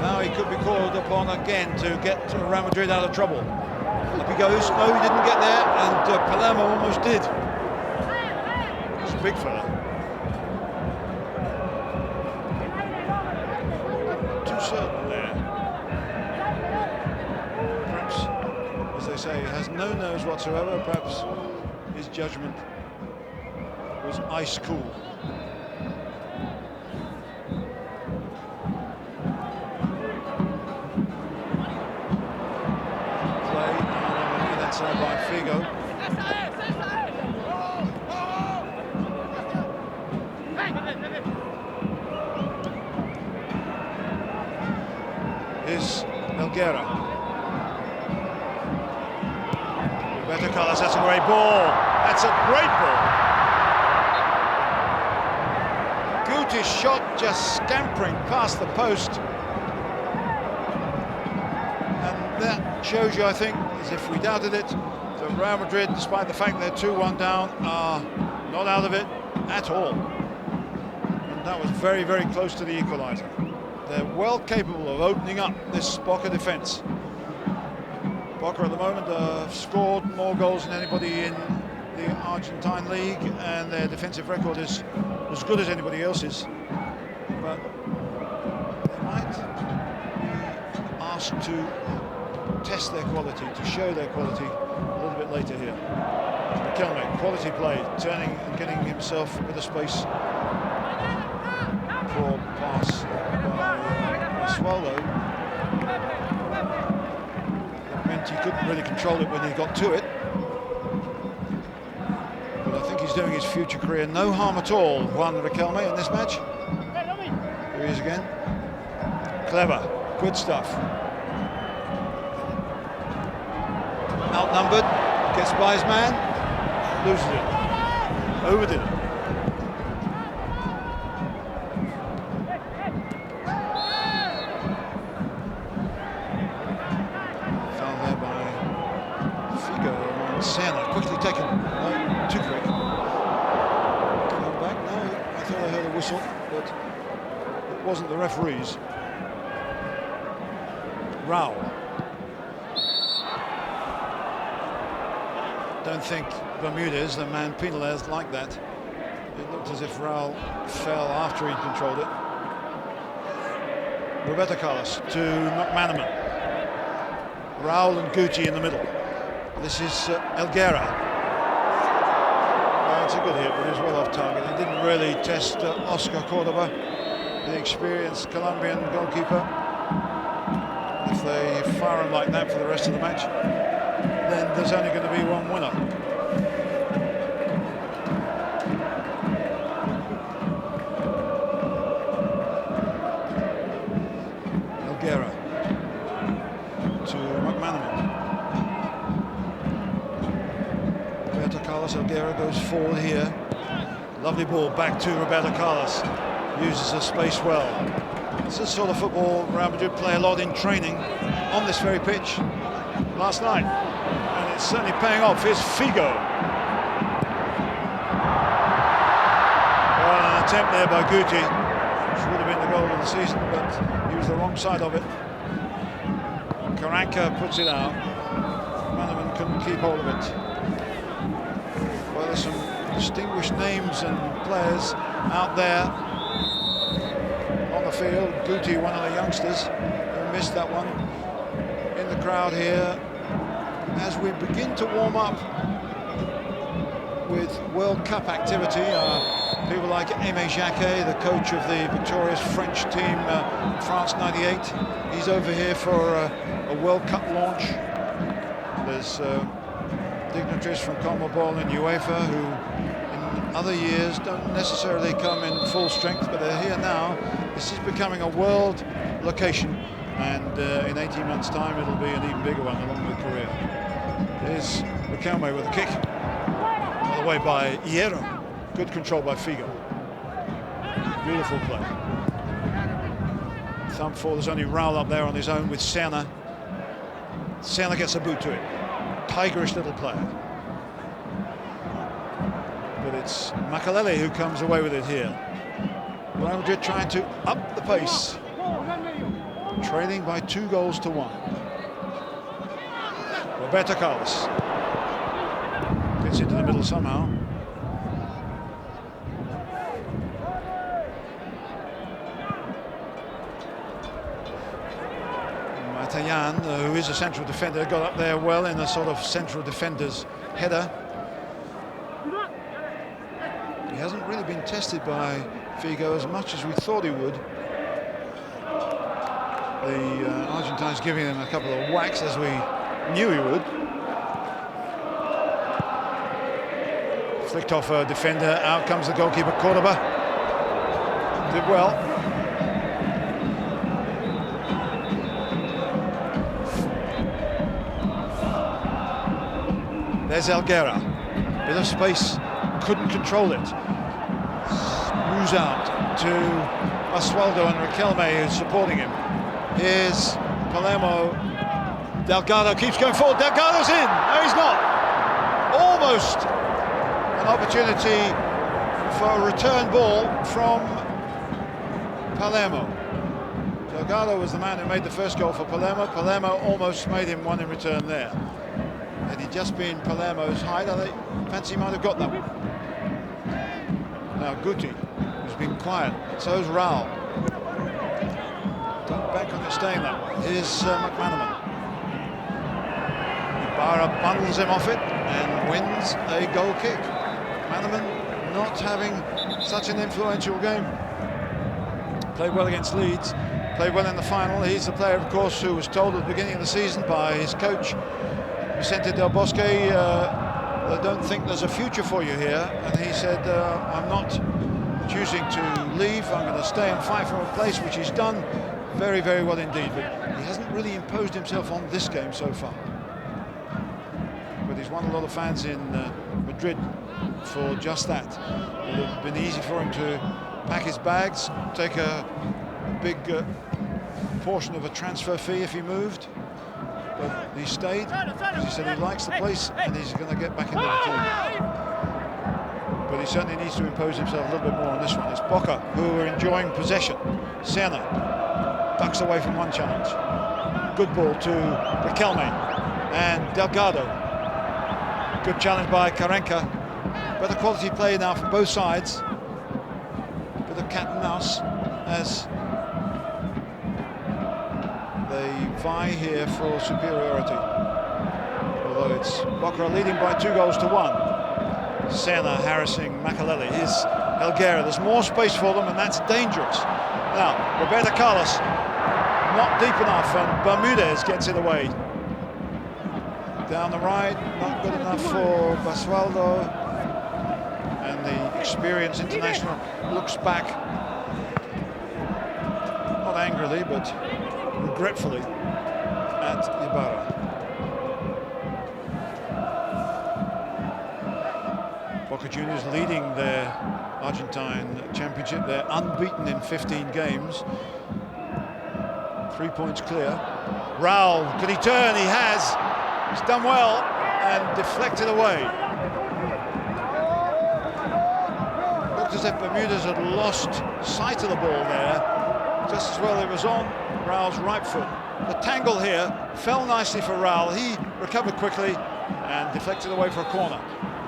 Now he could be called upon again to get Real Madrid out of trouble. Up he goes. No, he didn't get there, and Palermo almost did. He's a big fella. Too certain there. Perhaps, as they say, has no nose whatsoever. Perhaps his judgment was ice cool. Play on that side by Figo. Here's Elguera. Roberto Carlos, that's a great ball. That's a great ball. Guti's shot just scampering past the post. And that shows you, I think, as if we doubted it, that Real Madrid, despite the fact they're 2-1 down, are not out of it at all. And that was very, very close to the equaliser. They're well capable of opening up this Boca defence. Boca at the moment have scored more goals than anybody in the Argentine league, and their defensive record is as good as anybody else's. But they might be asked to test their quality, to show their quality a little bit later here. Kelme, quality play, turning and getting himself a bit of space. Poor pass by Swallow. That meant he couldn't really control it when he got to it. But I think he's doing his future career no harm at all, Juan Riquelme, in this match. Here he is again. Clever, good stuff. Outnumbered, gets by his man, loses it, overdid it. Foul there by Figo on Senna, quickly taken, no, too quick. Come back, no, I thought I heard a whistle, but it wasn't the referee's. Raul. Don't think Bermudez, the man penalised, like that. It looked as if Raul fell after he'd controlled it. Roberto Carlos to McManaman. Raul and Guti in the middle. This is Elguera. It's a good hit, but he's well off target. He didn't really test Oscar Cordoba, the experienced Colombian goalkeeper. If they fire him like that for the rest of the match, then there's only going to be one winner. Elguera to McManaman. Roberto Carlos, Elguera goes forward here. Lovely ball back to Roberto Carlos. Uses the space well. It's the sort of football Real Madrid play a lot in training on this very pitch last night. And it's certainly paying off. Here's Figo. Well, an attempt there by Guti, which would have been the goal of the season, but he was the wrong side of it. Carranca puts it out. Manaman couldn't keep hold of it. Well, there's some distinguished names and players out there on the field. Guti, one of the youngsters, who missed that one. In the crowd here, as we begin to warm up with World Cup activity, our People like Aimé Jacquet, the coach of the victorious French team, France '98. He's over here for a World Cup launch. There's dignitaries from CONMEBOL and UEFA who in other years don't necessarily come in full strength, but they're here now. This is becoming a world location, and in 18 months' time it'll be an even bigger one along with Korea. Here's Riquelme with a kick. All the way by Hierro. Good control by Figo. Beautiful play. Thumb four, there's only Raul up there on his own with Serna. Serna gets a boot to it. Tigerish little player. But it's Makaleli who comes away with it here. Real Madrid trying to up the pace. Trailing by 2-1. Roberto Carlos. Gets into the middle somehow. Matayan, who is a central defender, got up there well in a sort of central defender's header. He hasn't really been tested by Figo as much as we thought he would. The Argentines giving him a couple of whacks as we knew he would. Flicked off a defender, out comes the goalkeeper, Cordoba. Did well. There's Helguera, bit of space, couldn't control it. Moves out to Basualdo and Riquelme, who's supporting him. Here's Palermo. Delgado keeps going forward. Delgado's in. No, he's not. Almost an opportunity for a return ball from Palermo. Delgado was the man who made the first goal for Palermo. Palermo almost made him one in return there. Had he just been Palermo's height, I fancy he might have got that one. Now Guti, who's been quiet, so's Raul. Don't bank on it staying that way. Here's McManaman. Ibarra bundles him off it and wins a goal kick. McManaman not having such an influential game. Played well against Leeds, played well in the final. He's the player, of course, who was told at the beginning of the season by his coach, Vicente Del Bosque, I don't think there's a future for you here. And he said, I'm not choosing to leave, I'm going to stay and fight for a place, which he's done very, very well indeed. But he hasn't really imposed himself on this game so far. But he's won a lot of fans in Madrid for just that. It would have been easy for him to pack his bags, take a big portion of a transfer fee if he moved. But he stayed because he said he likes the place and he's going to get back into the team. But he certainly needs to impose himself a little bit more on this one. It's Boca who are enjoying possession. Serna ducks away from one challenge. Good ball to Riquelme and Delgado. Good challenge by Carenca. Better quality play now from both sides. Bit of cat and mouse as they vie here for superiority. Although it's Boca leading by 2-1. Serna harassing Makaleli. Here's Helguera. There's more space for them, and that's dangerous. Now, Roberto Carlos not deep enough, and Bermudez gets it away. Down the right, not good enough for Basualdo. And the experienced international looks back, not angrily, but regretfully, at Ibarra. Boca Juniors leading their Argentine championship. They're unbeaten in 15 games. 3 points clear. Raul, could he turn? He has. He's done well and deflected away. Looked as if Bermudez had lost sight of the ball there. Just as well it was on Raul's right foot. The tangle here fell nicely for Raul. He recovered quickly and deflected away for a corner.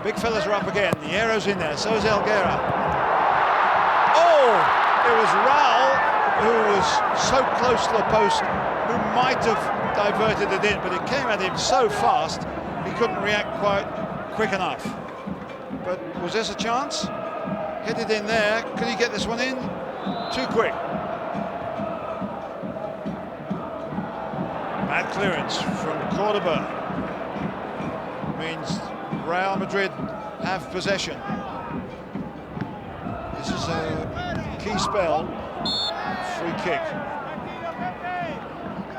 Big fellas are up again. The arrow's in there, so is Helguera. Oh! It was Raul who was so close to the post, who might have diverted it in, but it came at him so fast he couldn't react quite quick enough. But was this a chance? Headed in there. Could he get this one in? Too quick. Bad clearance from Cordoba. Means Real Madrid have possession. This is a key spell. Free kick.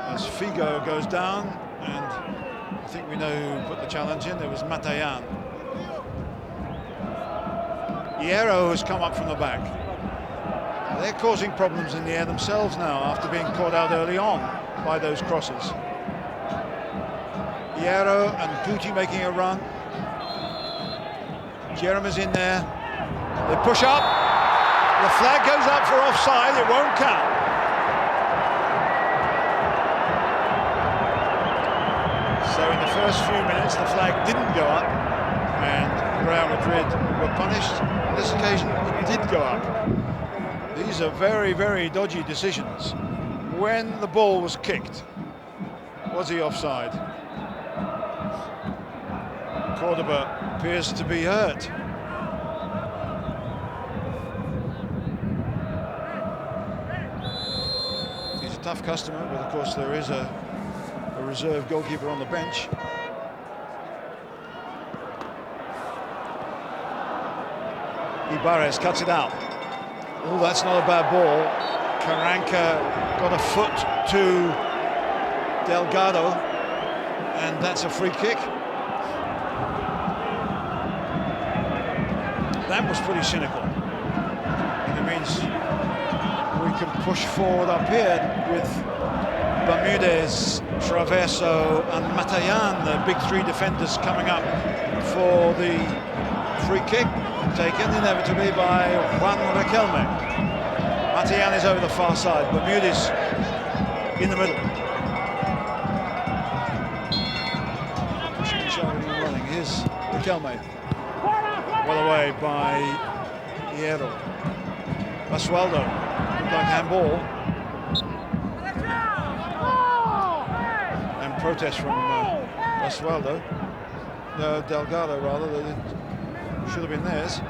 As Figo goes down, and I think we know who put the challenge in. There was Matayan. Hierro has come up from the back. They're causing problems in the air themselves now after being caught out early on by those crosses. Hierro and Guti making a run. Jeremy's in there. They push up. The flag goes up for offside. It won't count. So in the first few minutes, the flag didn't go up, and Real Madrid were punished. On this occasion, it did go up. These are very, very dodgy decisions. When the ball was kicked, was he offside? Cordoba appears to be hurt. He's a tough customer, but of course there is a reserve goalkeeper on the bench. Ibarres cuts it out. Oh, that's not a bad ball. Carranca got a foot to Delgado, and that's a free kick. That was pretty cynical. It means we can push forward up here with Bermudez, Traverso and Matayan, the big three defenders coming up for the free kick, taken inevitably by Juan Riquelme. Matayan is over the far side, Bermudez in the middle. Pushing and shoving and running. Here's Riquelme. Well away by Hierro. Basualdo, looked like handball. And protest from Basualdo. No, Delgado rather, that it should have been theirs.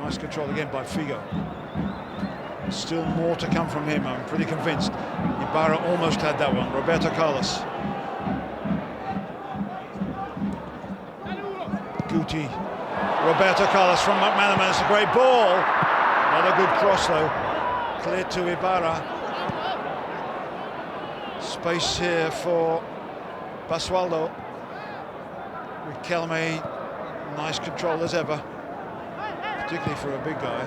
Nice control again by Figo. Still more to come from him, I'm pretty convinced. Ibarra almost had that one. Roberto Carlos. Guti. Roberto Carlos from McManaman. It's a great ball. Not a good cross though. Cleared to Ibarra. Space here for Basualdo. Riquelme. Nice control as ever, particularly for a big guy.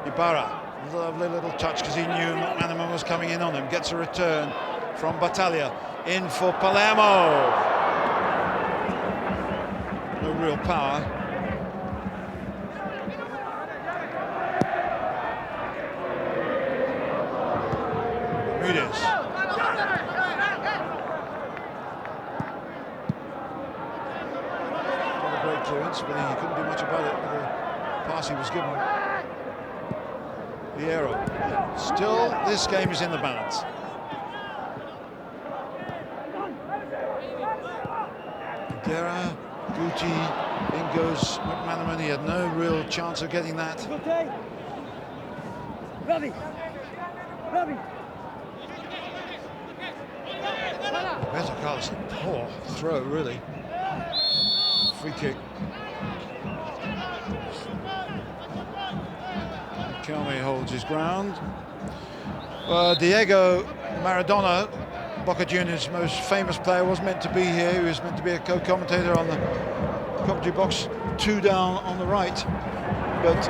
Ibarra. Lovely little touch because he knew McManaman was coming in on him. Gets a return from Battaglia. In for Palermo. No real power. Bermudez. Not a great clearance, but he couldn't do much about it with the pass he was given. Hierro. Still, this game is in the balance. Guerra, Guti, in goes McManaman. He had no real chance of getting that. Roberto Carlos, poor throw, really. Free kick. Riquelme holds his ground. Diego Maradona, Boca Juniors' most famous player, was meant to be here. He was meant to be a co-commentator on the commentary box, 2 down on the right, but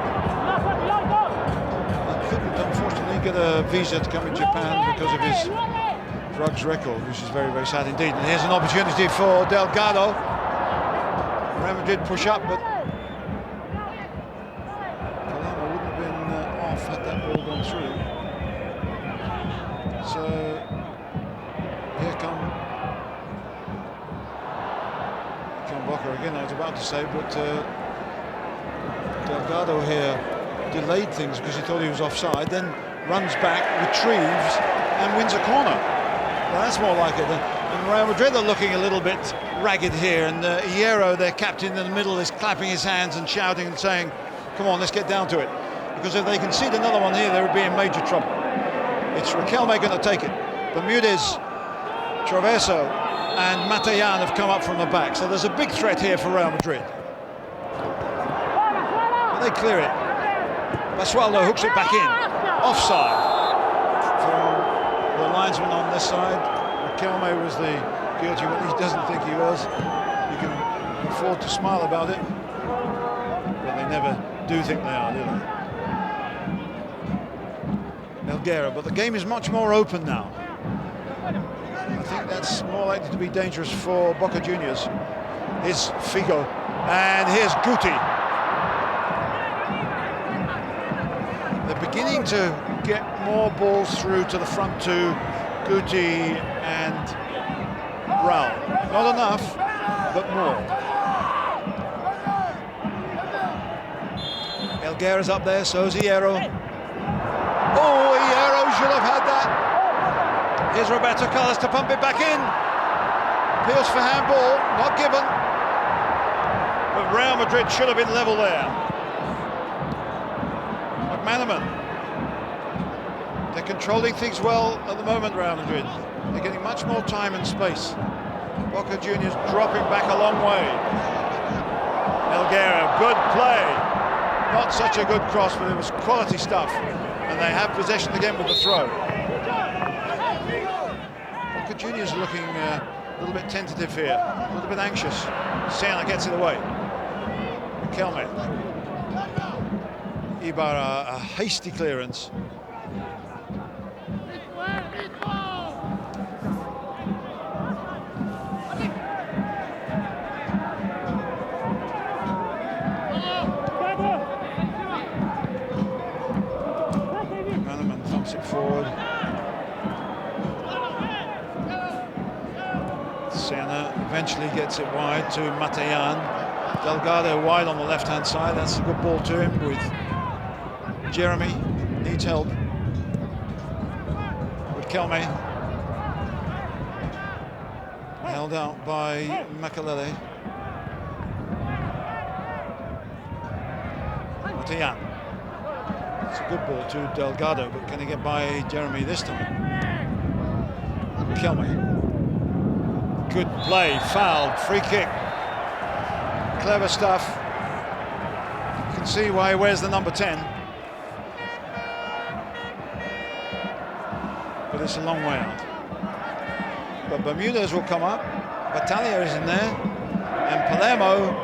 he couldn't, unfortunately, get a visa to come to Japan because of his drugs record, which is very, very sad indeed. And here's an opportunity for Delgado. Real Madrid push up, but had that ball gone through. So here come Boca again, I was about to say, but Delgado here delayed things because he thought he was offside, then runs back, retrieves and wins a corner. Well, that's more like it. And Real Madrid are looking a little bit ragged here, and Hierro, their captain in the middle, is clapping his hands and shouting and saying, come on, let's get down to it. Because if they concede another one here, they would be in major trouble. It's Riquelme going to take it. Bermudez, Traverso and Matayan have come up from the back, so there's a big threat here for Real Madrid. But they clear it. Basualdo hooks it back in. Offside from the linesman on this side. Riquelme was the guilty one. He doesn't think he was. You can afford to smile about it, but they never do think they are, do they? Melguera, but the game is much more open now. I think that's more likely to be dangerous for Boca Juniors. Here's Figo, and here's Guti. They're beginning to get more balls through to the front to Guti and Raul. Not enough, but more. Melguera's up there, so's Hierro. Oh, Hierro should have had that. Here's Roberto Carlos to pump it back in. Appeals for handball, not given. But Real Madrid should have been level there. McManaman. They're controlling things well at the moment, Real Madrid. They're getting much more time and space. Boca Juniors dropping back a long way. Melguera, good play. Not such a good cross, but it was quality stuff. And they have possession again with the throw. Boca Juniors looking a little bit tentative here, a little bit anxious. Siena gets it away. Riquelme. Ibarra, a hasty clearance. Manaman thumps it forward. Siena eventually gets it wide to Matayan. Delgado wide on the left-hand side. That's a good ball to him with Jeremy. Needs help. Riquelme. Held out by Makalele. Matayan. It's a good ball to Delgado, but can he get by Jeremy this time? Riquelme. Good play, fouled, free kick. Clever stuff. You can see why he wears the number 10. But it's a long way out. But Bermudez will come up. Battaglia is in there. And Palermo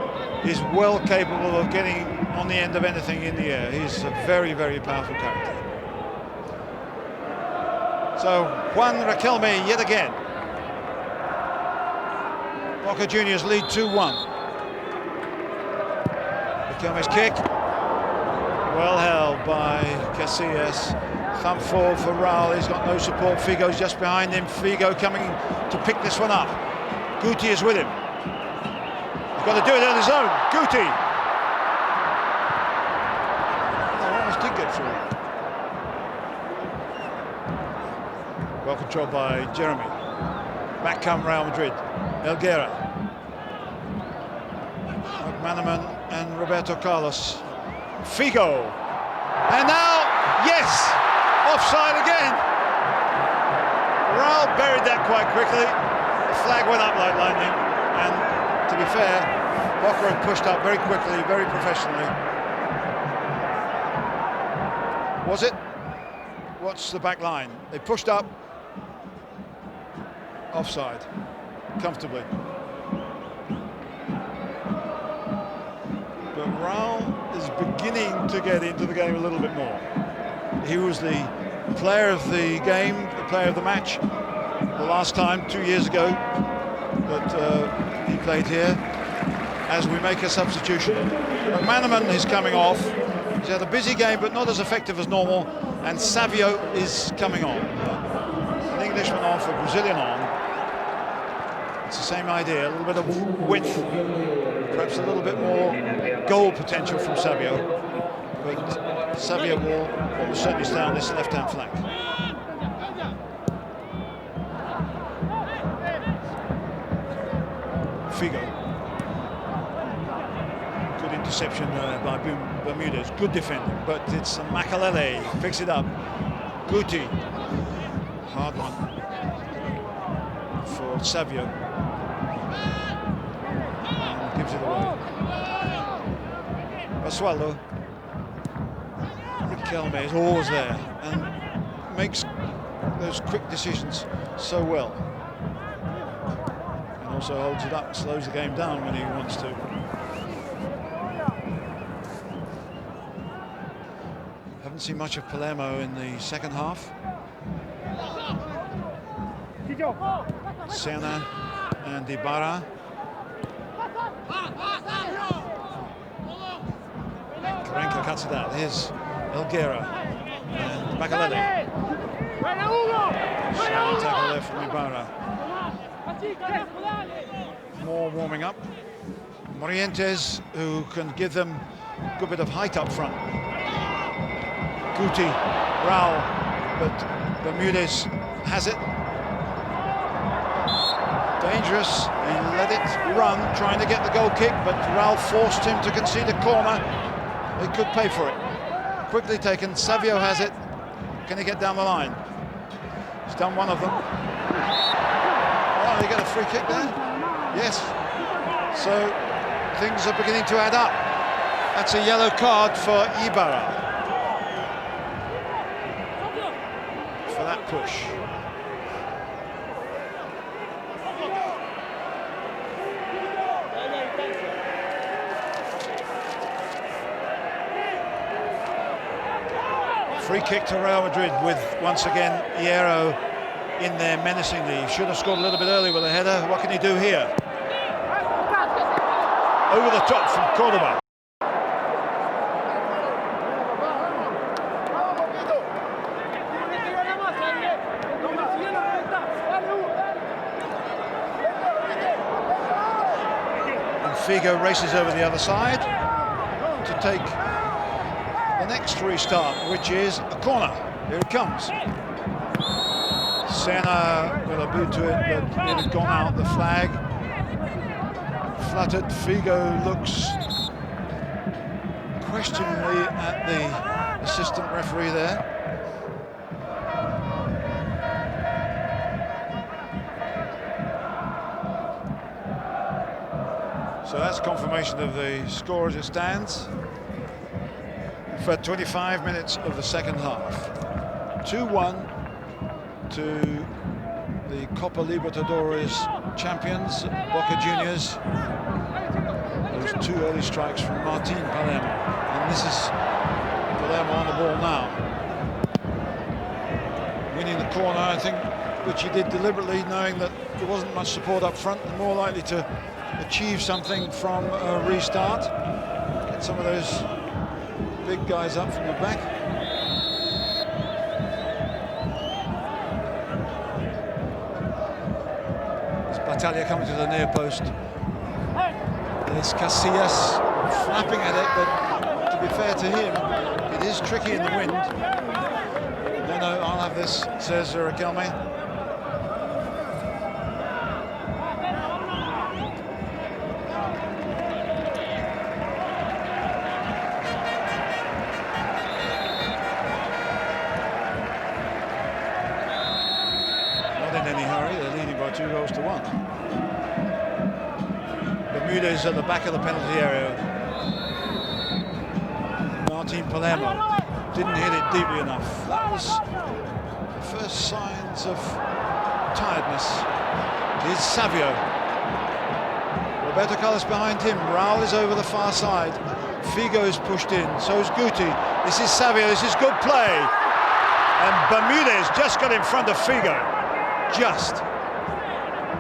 is well capable of getting on the end of anything in the air. He's a very, very powerful character. So Juan Riquelme yet again. Boca Juniors lead 2-1. Riquelme's kick. Well held by Casillas. Thump forward for Raul. He's got no support. Figo's just behind him. Figo coming to pick this one up. Guti is with him. He's got to do it on his own. Guti. Oh, almost did get through. Well controlled by Jeremy. Back come Real Madrid. Melguera. McManaman and Roberto Carlos. Figo. And now, yes! Offside again. Raul buried that quite quickly. The flag went up like lightning. And to be fair, Boca had pushed up very quickly, very professionally. Was it? What's the back line? They pushed up. Offside. Comfortably. But Raul is beginning to get into the game a little bit more. He was the player of the game, the player of the match, the last time, 2 years ago, that he played here, as we make a substitution. McManaman is coming off. He's had a busy game, but not as effective as normal. And Savio is coming on. An Englishman off, a Brazilian on. It's the same idea, a little bit of width, perhaps a little bit more goal potential from Savio, but Savio will almost certainly stay on this left-hand flank. Figo. Good interception by Bermudez. Good defending, but it's Makalele who picks it up. Guti. Hard one for Savio. And gives it away. Basualdo. Riquelme is always there and makes those quick decisions so well. And also holds it up, slows the game down when he wants to. Haven't seen much of Palermo in the second half. Senna and Ibarra. Karenka cuts it out. Here's Elguera and Makalele. Strong tackle there from Ibarra. More warming up. Morientes, who can give them a good bit of height up front. Guti, Raul, but Bermudez has it. Dangerous, he let it run, trying to get the goal kick, but Raul forced him to concede a corner. He could pay for it. Quickly taken, Savio has it. Can he get down the line? He's done one of them. Oh, he got a free kick there? Yes. So things are beginning to add up. That's a yellow card for Ibarra. For that push. Free kick to Real Madrid with, once again, Hierro in there menacingly. He should have scored a little bit early with a header. What can he do here? Over the top from Cordoba. And Figo races over the other side to take the next restart, which is a corner. Here it comes. Senna will allude to it, but it had gone out. The flag fluttered. Figo looks questioningly at the assistant referee there. So that's confirmation of the score as it stands. For 25 minutes of the second half. 2-1 to the Copa Libertadores champions, Boca Juniors. Those two early strikes from Martin Palermo. And this is Palermo on the ball now. Winning the corner, I think, which he did deliberately, knowing that there wasn't much support up front, and more likely to achieve something from a restart. Get some of those big guys up from the back. It's Battaglia coming to the near post. There's Casillas flapping at it, but to be fair to him, it is tricky in the wind. No, I'll have this, says Riquelme. Bermudez at the back of the penalty area. Martin Palermo didn't hit it deeply enough. That was the first signs of tiredness. Here's Savio. Roberto Carlos behind him. Raul is over the far side. Figo is pushed in. So is Guti. This is Savio. This is good play. And Bermudez just got in front of Figo. Just.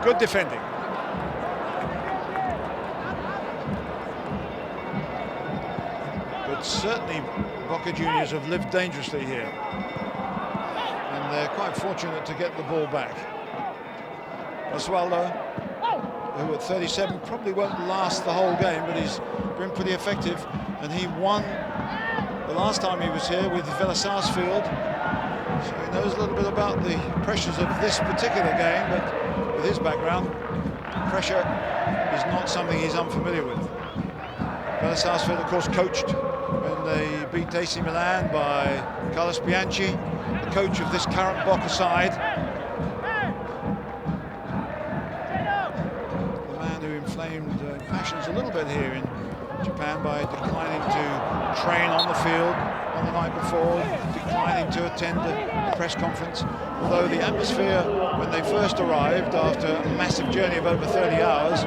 Good defending. But certainly Boca Juniors have lived dangerously here. And they're quite fortunate to get the ball back. Basualdo, who at 37 probably won't last the whole game, but he's been pretty effective. And he won the last time he was here with Villa Sarsfield. So he knows a little bit about the pressures of this particular game, but with his background, pressure is not something he's unfamiliar with. Vélez Sarsfield, of course, coached when they beat AC Milan by Carlos Bianchi, the coach of this current Boca side. The man who inflamed passions a little bit here in Japan by declining to train on the field on the night before, declining to attend a press conference. Although the atmosphere when they first arrived after a massive journey of over 30 hours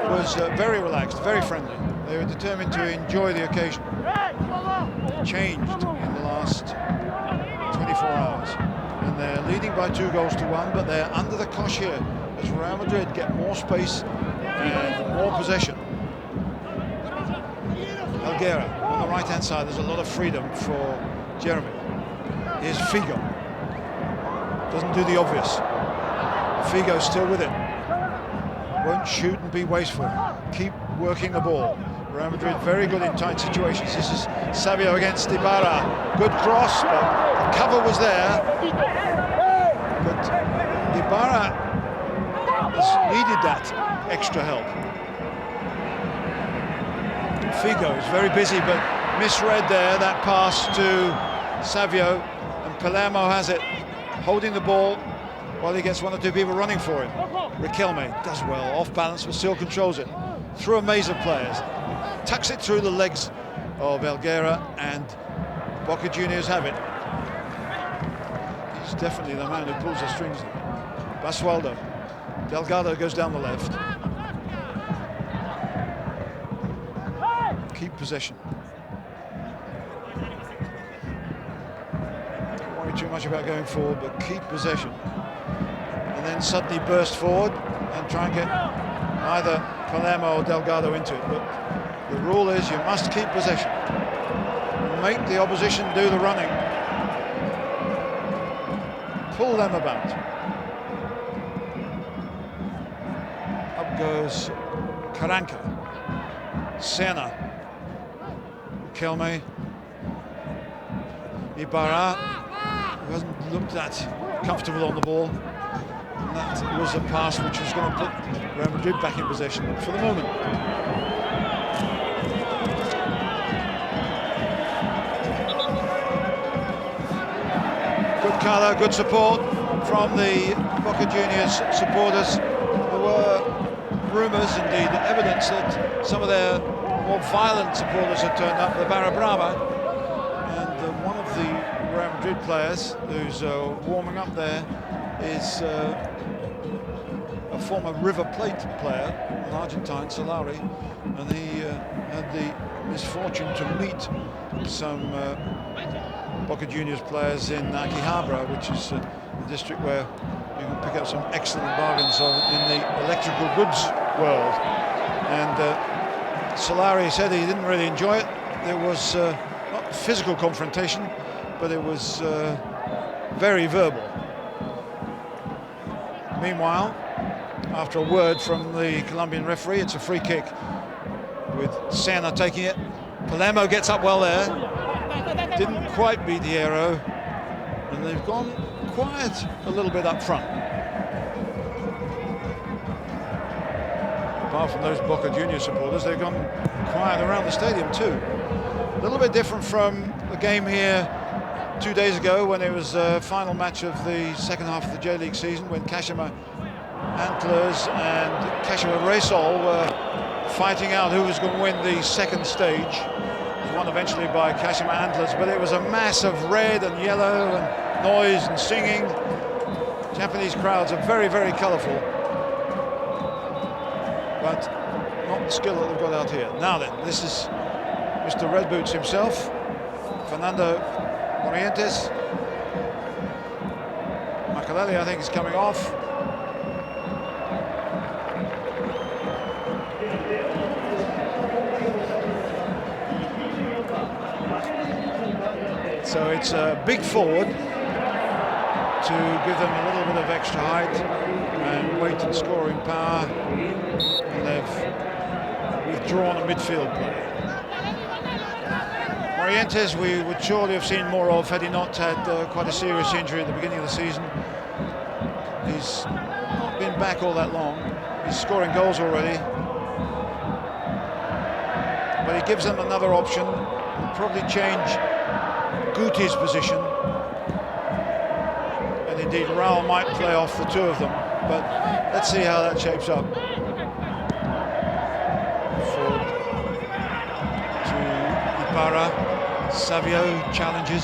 was very relaxed, very friendly. They were determined to enjoy the occasion. It changed in the last 24 hours. And they're leading by 2-1, but they're under the cosh here as Real Madrid get more space and more possession. Helguera on the right-hand side, there's a lot of freedom for Jeremy. Here's Figo. Doesn't do the obvious. Figo's still with it. Won't shoot and be wasteful. Keep working the ball. Real Madrid very good in tight situations. This is Savio against Ibarra. Good cross, but the cover was there. But Ibarra has needed that extra help. Figo is very busy, but misread there that pass to Savio, and Palermo has it, holding the ball while he gets one or two people running for him. Riquelme does well, off balance, but still controls it through a maze of players, tucks it through the legs of Helguera, and Boca Juniors have it. He's definitely the man who pulls the strings. Basualdo, Delgado goes down the left. Keep possession. Don't worry too much about going forward, but keep possession. And then suddenly burst forward and try and get either Palermo or Delgado into it. But the rule is you must keep possession. Make the opposition do the running. Pull them about. Up goes Carranca. Senna. Riquelme. Ibarra, who hasn't looked that comfortable on the ball. And that was a pass which was going to put Real Madrid back in possession for the moment. Good colour, good support from the Boca Juniors supporters. There were rumours, indeed evidence, that some of their more violent supporters had turned up, the Barra Brava, and one of the Real Madrid players who's warming up there is a former River Plate player, an Argentine, Solari, and he had the misfortune to meet some Boca Juniors players in Akihabara, which is a district where you can pick up some excellent bargains in the electrical goods world. And Solari said he didn't really enjoy it. There was not physical confrontation, but it was very verbal. Meanwhile, after a word from the Colombian referee, it's a free kick with Senna taking it. Palermo gets up well there. Didn't quite beat the arrow, and they've gone quiet a little bit up front. Apart from those Boca Juniors supporters, they've gone quiet around the stadium too. A little bit different from the game here 2 days ago when it was the final match of the second half of the J-League season, when Kashima Antlers and Kashima Reysol were fighting out who was going to win the second stage. It was won eventually by Kashima Antlers, but it was a mass of red and yellow and noise and singing. Japanese crowds are very, very colourful, but not the skill that they've got out here. Now then, this is Mr. Red Boots himself, Fernando Morientes. Makaleli, I think, is coming off. So it's a big forward to give them a little bit of extra height and weight and scoring power, and they've withdrawn a midfield player. Morientes we would surely have seen more of had he not had quite a serious injury at the beginning of the season. He's not been back all that long. He's scoring goals already. But he gives them another option. He'll probably change Guti's position. And indeed, Raul might play off the two of them. But let's see how that shapes up. Forward to Ibarra. Savio challenges.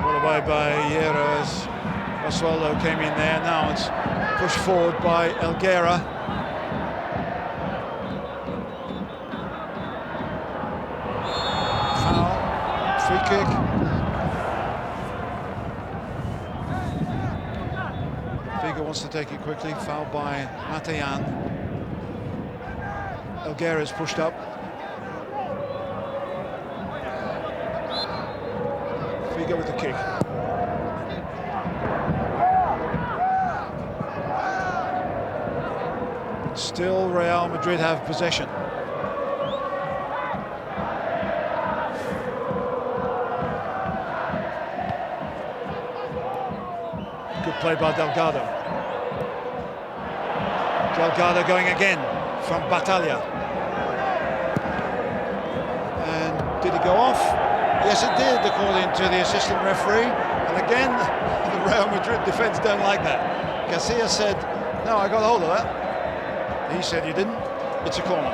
Ball away by Hierro as Osvaldo came in there. Now it's pushed forward by Elguera. Foul. Free kick. Figo wants to take it quickly. Foul by Matayan. Elguera is pushed up. Figo with the kick. Still Real Madrid have possession. Good play by Delgado. Delgado going again from Battaglia. And did it go off? Yes, it did, according to the assistant referee. And again, the Real Madrid defence don't like that. Garcia said, no, I got hold of that. He said you didn't. It's a corner.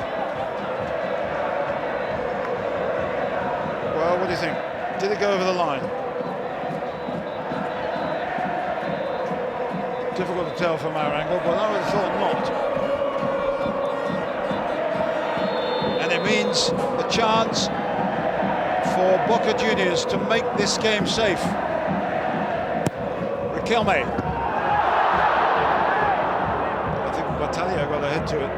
Well, what do you think? Did it go over the line? Difficult to tell from our angle, but I would have thought not. And it means a chance for Boca Juniors to make this game safe. Riquelme. Battaglia got ahead to it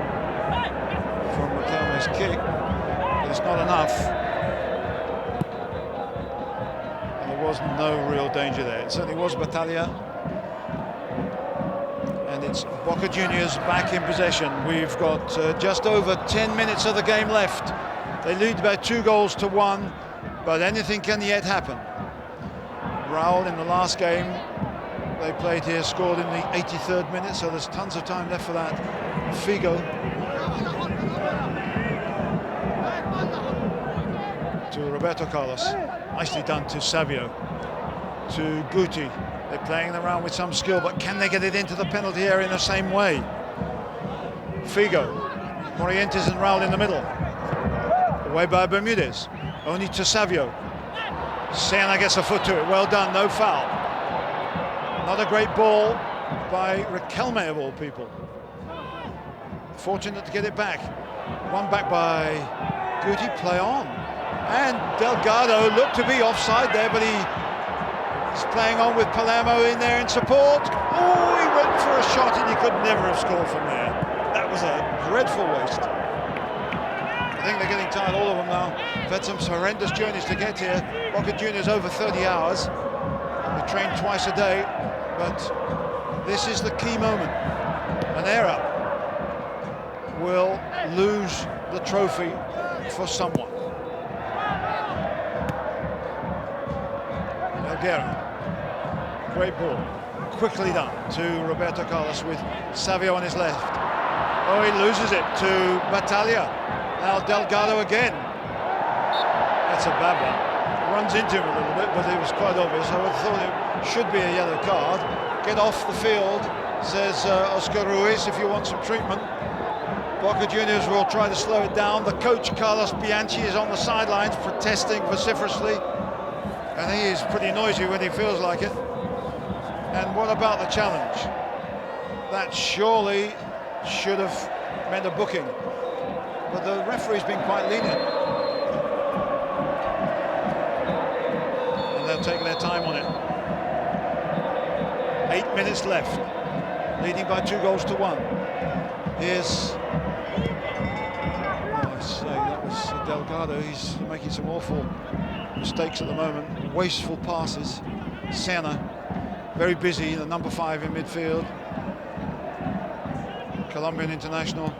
from Riquelme's kick, but it's not enough. And there was no real danger there. It certainly was Battaglia. And it's Boca Juniors back in possession. We've got just over 10 minutes of the game left. They lead by 2-1, but anything can yet happen. Raul in the last game they played here scored in the 83rd minute, so there's tons of time left for that. Figo to Roberto Carlos, nicely done to Savio, to Guti. They're playing around with some skill, but can they get it into the penalty area in the same way? Figo, Morientes and Raul in the middle, away by Bermudez, only to Savio. Siena gets a foot to it, well done, no foul. Not a great ball by Riquelme of all people. Fortunate to get it back. One back by Guti, play on. And Delgado looked to be offside there, but he's playing on with Palermo in there in support. Oh, he went for a shot and he could never have scored from there. That was a dreadful waste. I think they're getting tired, all of them now. They've had some horrendous journeys to get here. Boca Juniors over 30 hours. They train twice a day. But this is the key moment. An error will lose the trophy for someone. Elguera, great ball, quickly done to Roberto Carlos with Savio on his left. Oh, he loses it to Battaglia. Now Delgado again. That's a bad one. Runs into him a little bit, but it was quite obvious. I would have thought it should be a yellow card. Get off the field, says Oscar Ruiz, if you want some treatment. Boca Juniors will try to slow it down. The coach, Carlos Bianchi, is on the sidelines protesting vociferously. And he is pretty noisy when he feels like it. And what about the challenge? That surely should have meant a booking. But the referee's been quite lenient. They'll take their time on it. 8 minutes left, leading by 2-1. Here's, I say that was Delgado. He's making some awful mistakes at the moment. Wasteful passes. Siena, very busy, the number 5 in midfield. Colombian international.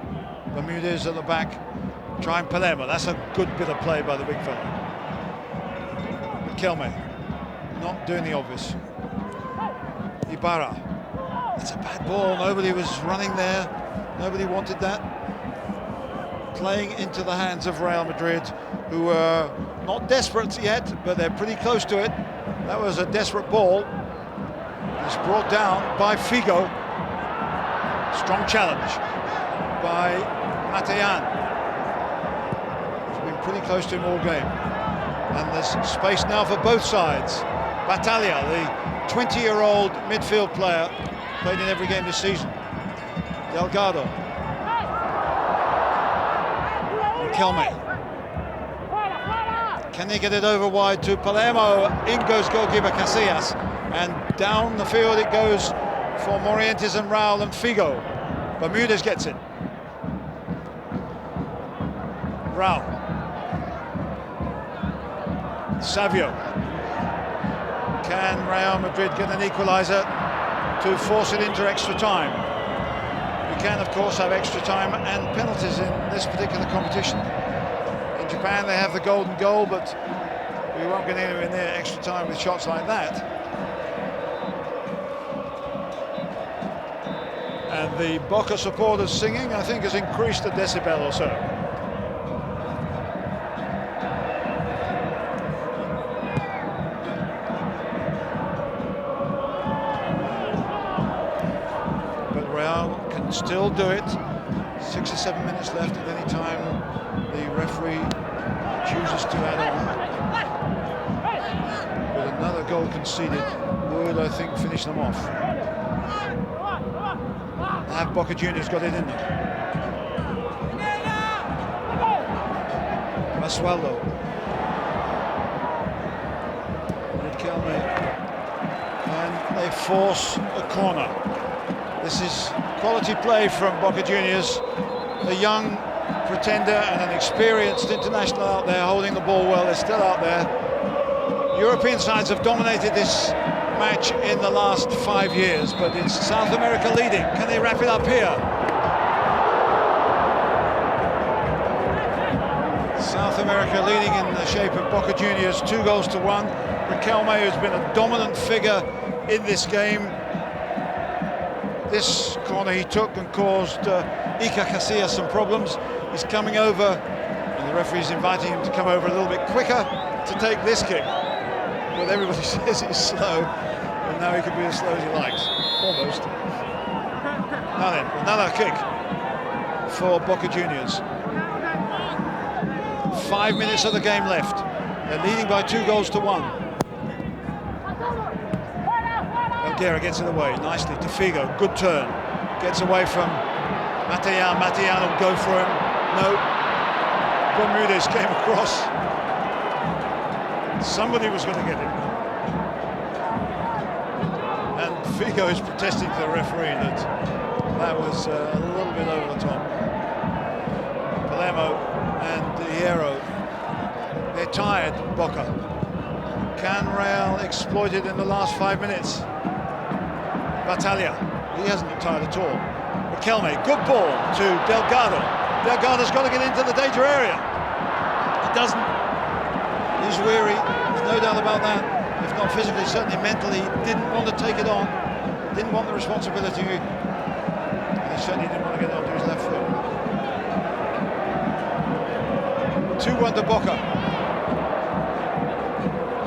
Bermudez at the back. Trying Palermo. That's a good bit of play by the big fella. Riquelme. Not doing the obvious. Ibarra It's a bad ball. Nobody was running there. Nobody wanted that. Playing into the hands of Real Madrid, who are not desperate yet, but they're pretty close to it. That was a desperate ball. It's brought down by Figo. Strong challenge by Matayan. He's been pretty close to him all game. And there's space now for both sides. Battaglia, the 20-year-old midfield player, played in every game this season. Delgado. Kelme. Can they get it over wide to Palermo? In goes goalkeeper Casillas, and down the field it goes for Morientes and Raul and Figo. Bermudez gets it. Raul. Savio. Can Real Madrid get an equaliser to force it into extra time? We can, of course, have extra time and penalties in this particular competition. In Japan, they have the golden goal, but we won't get anywhere near extra time with shots like that. And the Boca supporters singing, I think, has increased a decibel or so. Still do it. 6 or 7 minutes left at any time the referee chooses to add on. But another goal conceded would, I think, finish them off. Have Boca Juniors got it in them? Basualdo. Riquelme. And they force a corner. This is quality play from Boca Juniors. A young pretender and an experienced international out there holding the ball well. They're still out there. European sides have dominated this match in the last 5 years, but it's South America leading. Can they wrap it up here? South America leading in the shape of Boca Juniors, 2-1. Riquelme, who's been a dominant figure in this game. This corner he took and caused Iker Casillas some problems. He's coming over, and the referee's inviting him to come over a little bit quicker to take this kick. But everybody says he's slow, and now he can be as slow as he likes, almost. Now then, another kick for Boca Juniors. 5 minutes of the game left. They're leading by 2-1. Guerra gets it away nicely to Figo. Good turn. Gets away from Matayan. Matayan will go for him. No. Bermudez came across. Somebody was going to get him. And Figo is protesting to the referee that was a little bit over the top. Palermo and Hierro. They're tired, Boca. Can Real exploit it in the last 5 minutes? Battaglia, he hasn't looked tired at all. Riquelme, good ball to Delgado. Delgado's got to get into the danger area. He doesn't. He's weary, there's no doubt about that. If not physically, certainly mentally, he didn't want to take it on. Didn't want the responsibility. And he certainly didn't want to get it onto his left foot. 2-1 to Boca.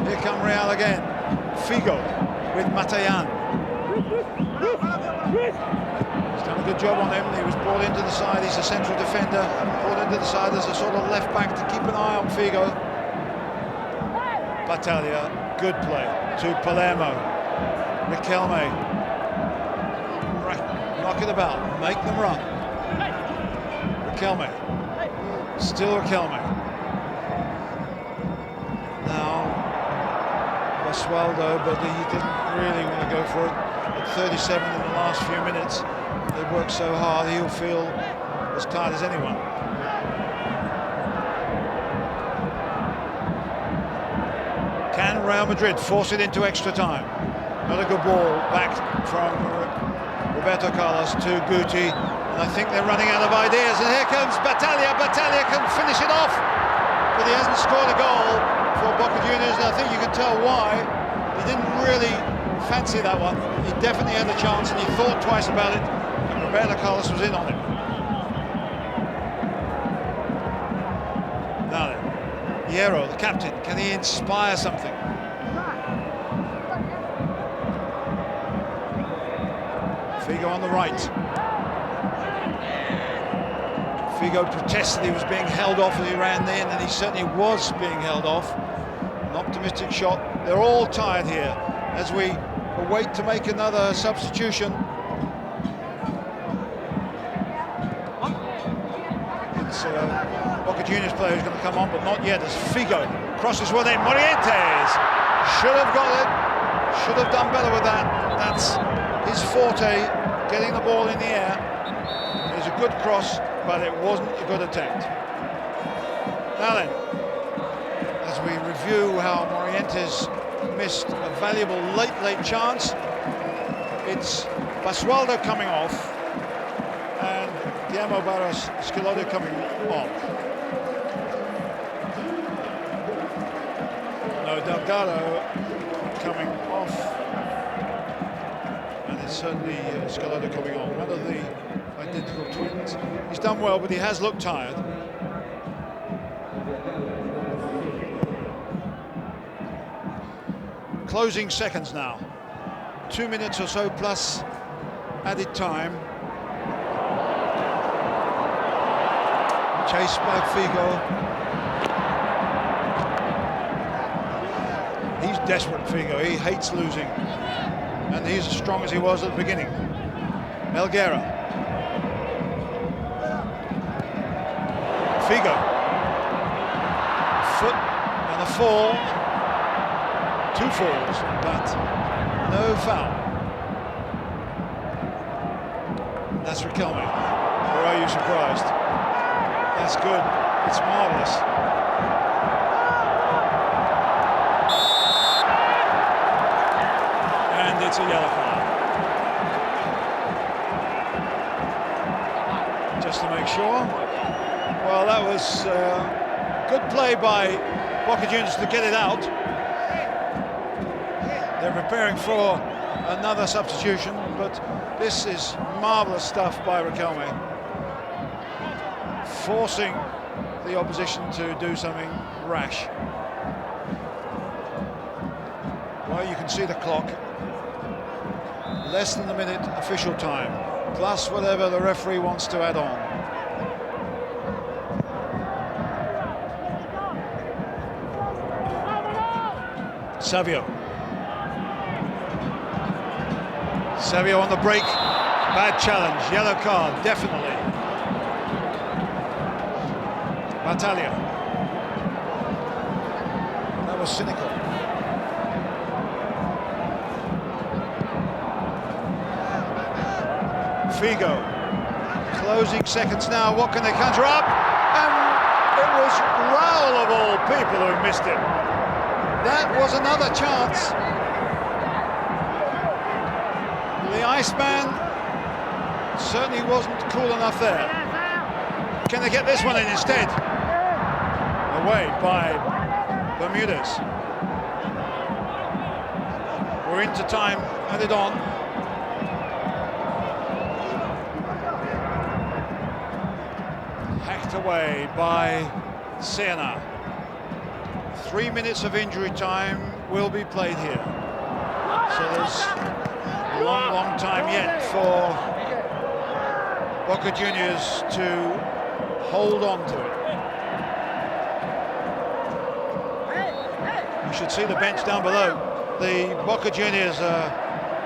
Here come Real again. Figo with Matayan. He's done a good job on him. He was brought into the side. He's a central defender. Brought into the side as a sort of left back to keep an eye on Figo. Battaglia, good play to Palermo. Riquelme. Knock it about. Make them run. Riquelme. Still Riquelme. Now Basualdo, but he didn't really want to go for it. At 37 in the last few minutes, they worked so hard, he'll feel as tired as anyone. Can Real Madrid force it into extra time? Not a good ball back from Roberto Carlos to Guti, and I think they're running out of ideas, and here comes Battaglia. Battaglia can finish it off, but he hasn't scored a goal for Boca Juniors, and I think you can tell why. He didn't really fancy that one. He definitely had a chance and he thought twice about it, and Roberto Carlos was in on it. Now then, Hierro, the captain, can he inspire something? Figo on the right. Figo protested he was being held off as he ran in, and he certainly was being held off. An optimistic shot. They're all tired here as we await to make another substitution. It's Boca Juniors player who's going to come on, but not yet, as Figo crosses one in. Morientes should have got it, should have done better with that. That's his forte, getting the ball in the air. It's a good cross, but it wasn't a good attempt. Now then, as we review how Morientes missed a valuable late chance, it's Basualdo coming off and Guillermo Barros Schelotto coming on. No, Delgado coming off, and it's certainly Schelotto coming on. One of the identical twins. He's done well, but he has looked tired. Closing seconds now. 2 minutes or so plus added time. Chased by Figo. He's desperate, Figo. He hates losing. And he's as strong as he was at the beginning. Helguera. Figo. Foot and a fall. 2 falls, but no foul. That's Riquelme. Or are you surprised? That's good. It's marvellous. And it's a yellow card. Just to make sure. Well, that was good play by Boca Juniors to get it out. They're preparing for another substitution, but this is marvellous stuff by Riquelme. Forcing the opposition to do something rash. Well, you can see the clock. Less than a minute official time, plus whatever the referee wants to add on. Savio. Savio on the break. Bad challenge. Yellow card, definitely. Battaglia. That was cynical. Figo. Closing seconds now. What can they conjure up? And it was Raul of all people who missed it. That was another chance. The Iceman certainly wasn't cool enough there. Can they get this one in instead? Away by Bermudez. We're into time, added on. Hacked away by Siena. 3 minutes of injury time will be played here. So there's a long time yet for Boca Juniors to hold on to it. You should see the bench down below. The Boca Juniors are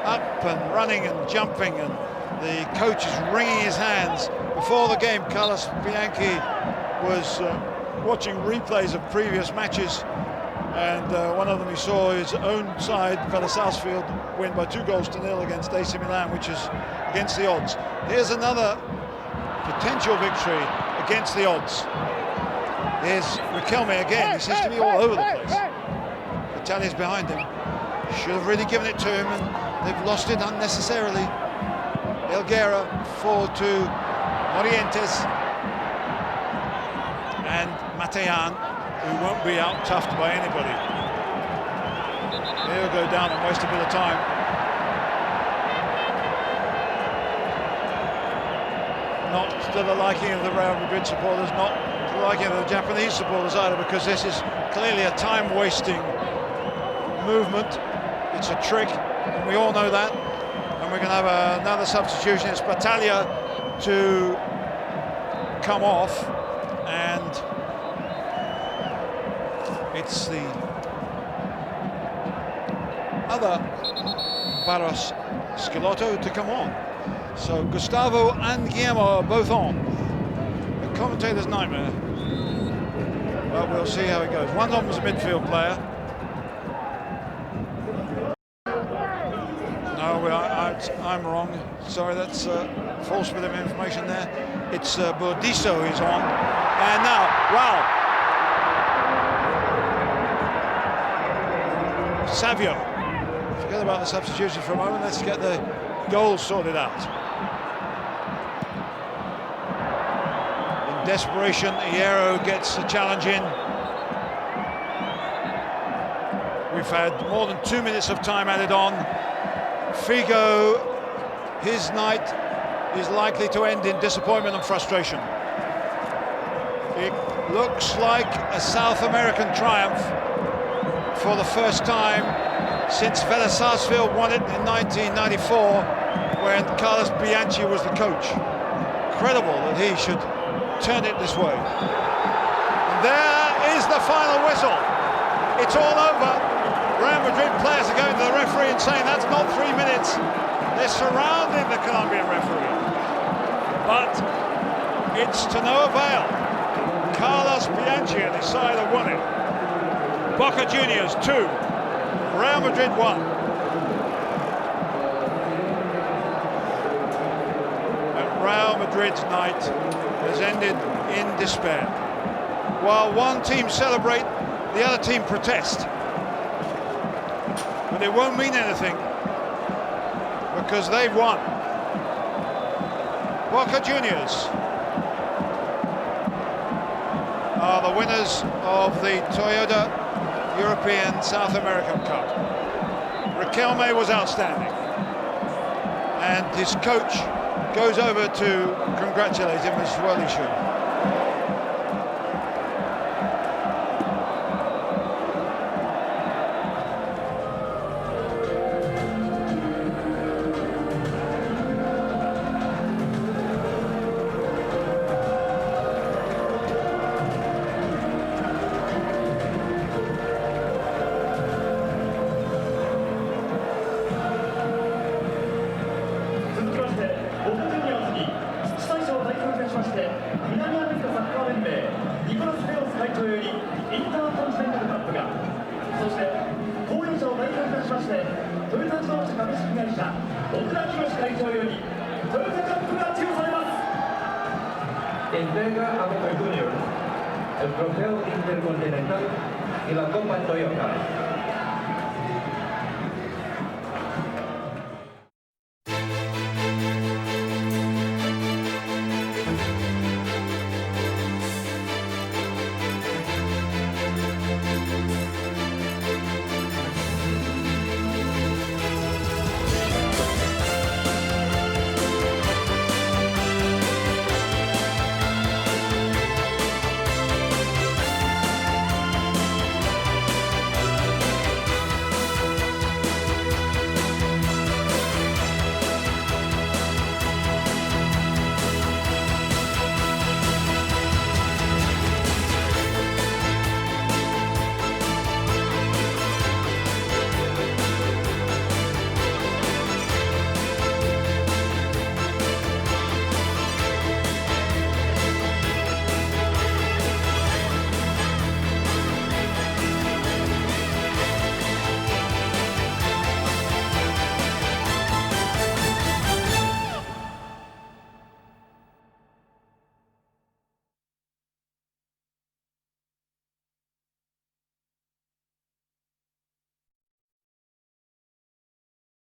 up and running and jumping, and the coach is wringing his hands. Before the game, Carlos Bianchi was watching replays of previous matches, and one of them he saw his own side, Vélez Sarsfield, win by 2-0 against AC Milan, which is against the odds. Here's another potential victory against the odds. Here's Riquelme again. He seems to be all over the place. Italia's behind him. Should have really given it to him, and they've lost it unnecessarily. Helguera forward to Morientes and Matean, who won't be out-toughed by anybody. He'll go down and waste a bit of time. to the liking of the Real Madrid supporters, not to the liking of the Japanese supporters either, because this is clearly a time-wasting movement. It's a trick, and we all know that. And we're going to have another substitution. It's Battaglia to come off, and it's the other Barros Schelotto to come on. So Gustavo and Guillermo are both on. The commentator's nightmare. Well, we'll see how it goes. One of them was a midfield player. No, I'm wrong. Sorry, that's a false bit of information there. It's Burdisso who's on. And now, wow. Savio. Forget about the substitution for a moment. Let's get the goals sorted out. In desperation, Hierro gets a challenge in. We've had more than 2 minutes of time added on. Figo, his night is likely to end in disappointment and frustration. It looks like a South American triumph for the first time since Vélez Sarsfield won it in 1994, when Carlos Bianchi was the coach. Incredible that he should turn it this way. And there is the final whistle. It's all over. Real Madrid players are going to the referee and saying that's not 3 minutes. They're surrounding the Colombian referee. But it's to no avail. Carlos Bianchi and his side have won it. Boca Juniors 2, Real Madrid 1. And Real Madrid's night has ended in despair. While one team celebrate, the other team protest. But it won't mean anything, because they've won. Boca Juniors are the winners of the Toyota European South American Cup. Riquelme was outstanding, and his coach goes over to congratulate him, as well he should. Entrega a Boca Juniors el trofeo Intercontinental y la Copa Toyota.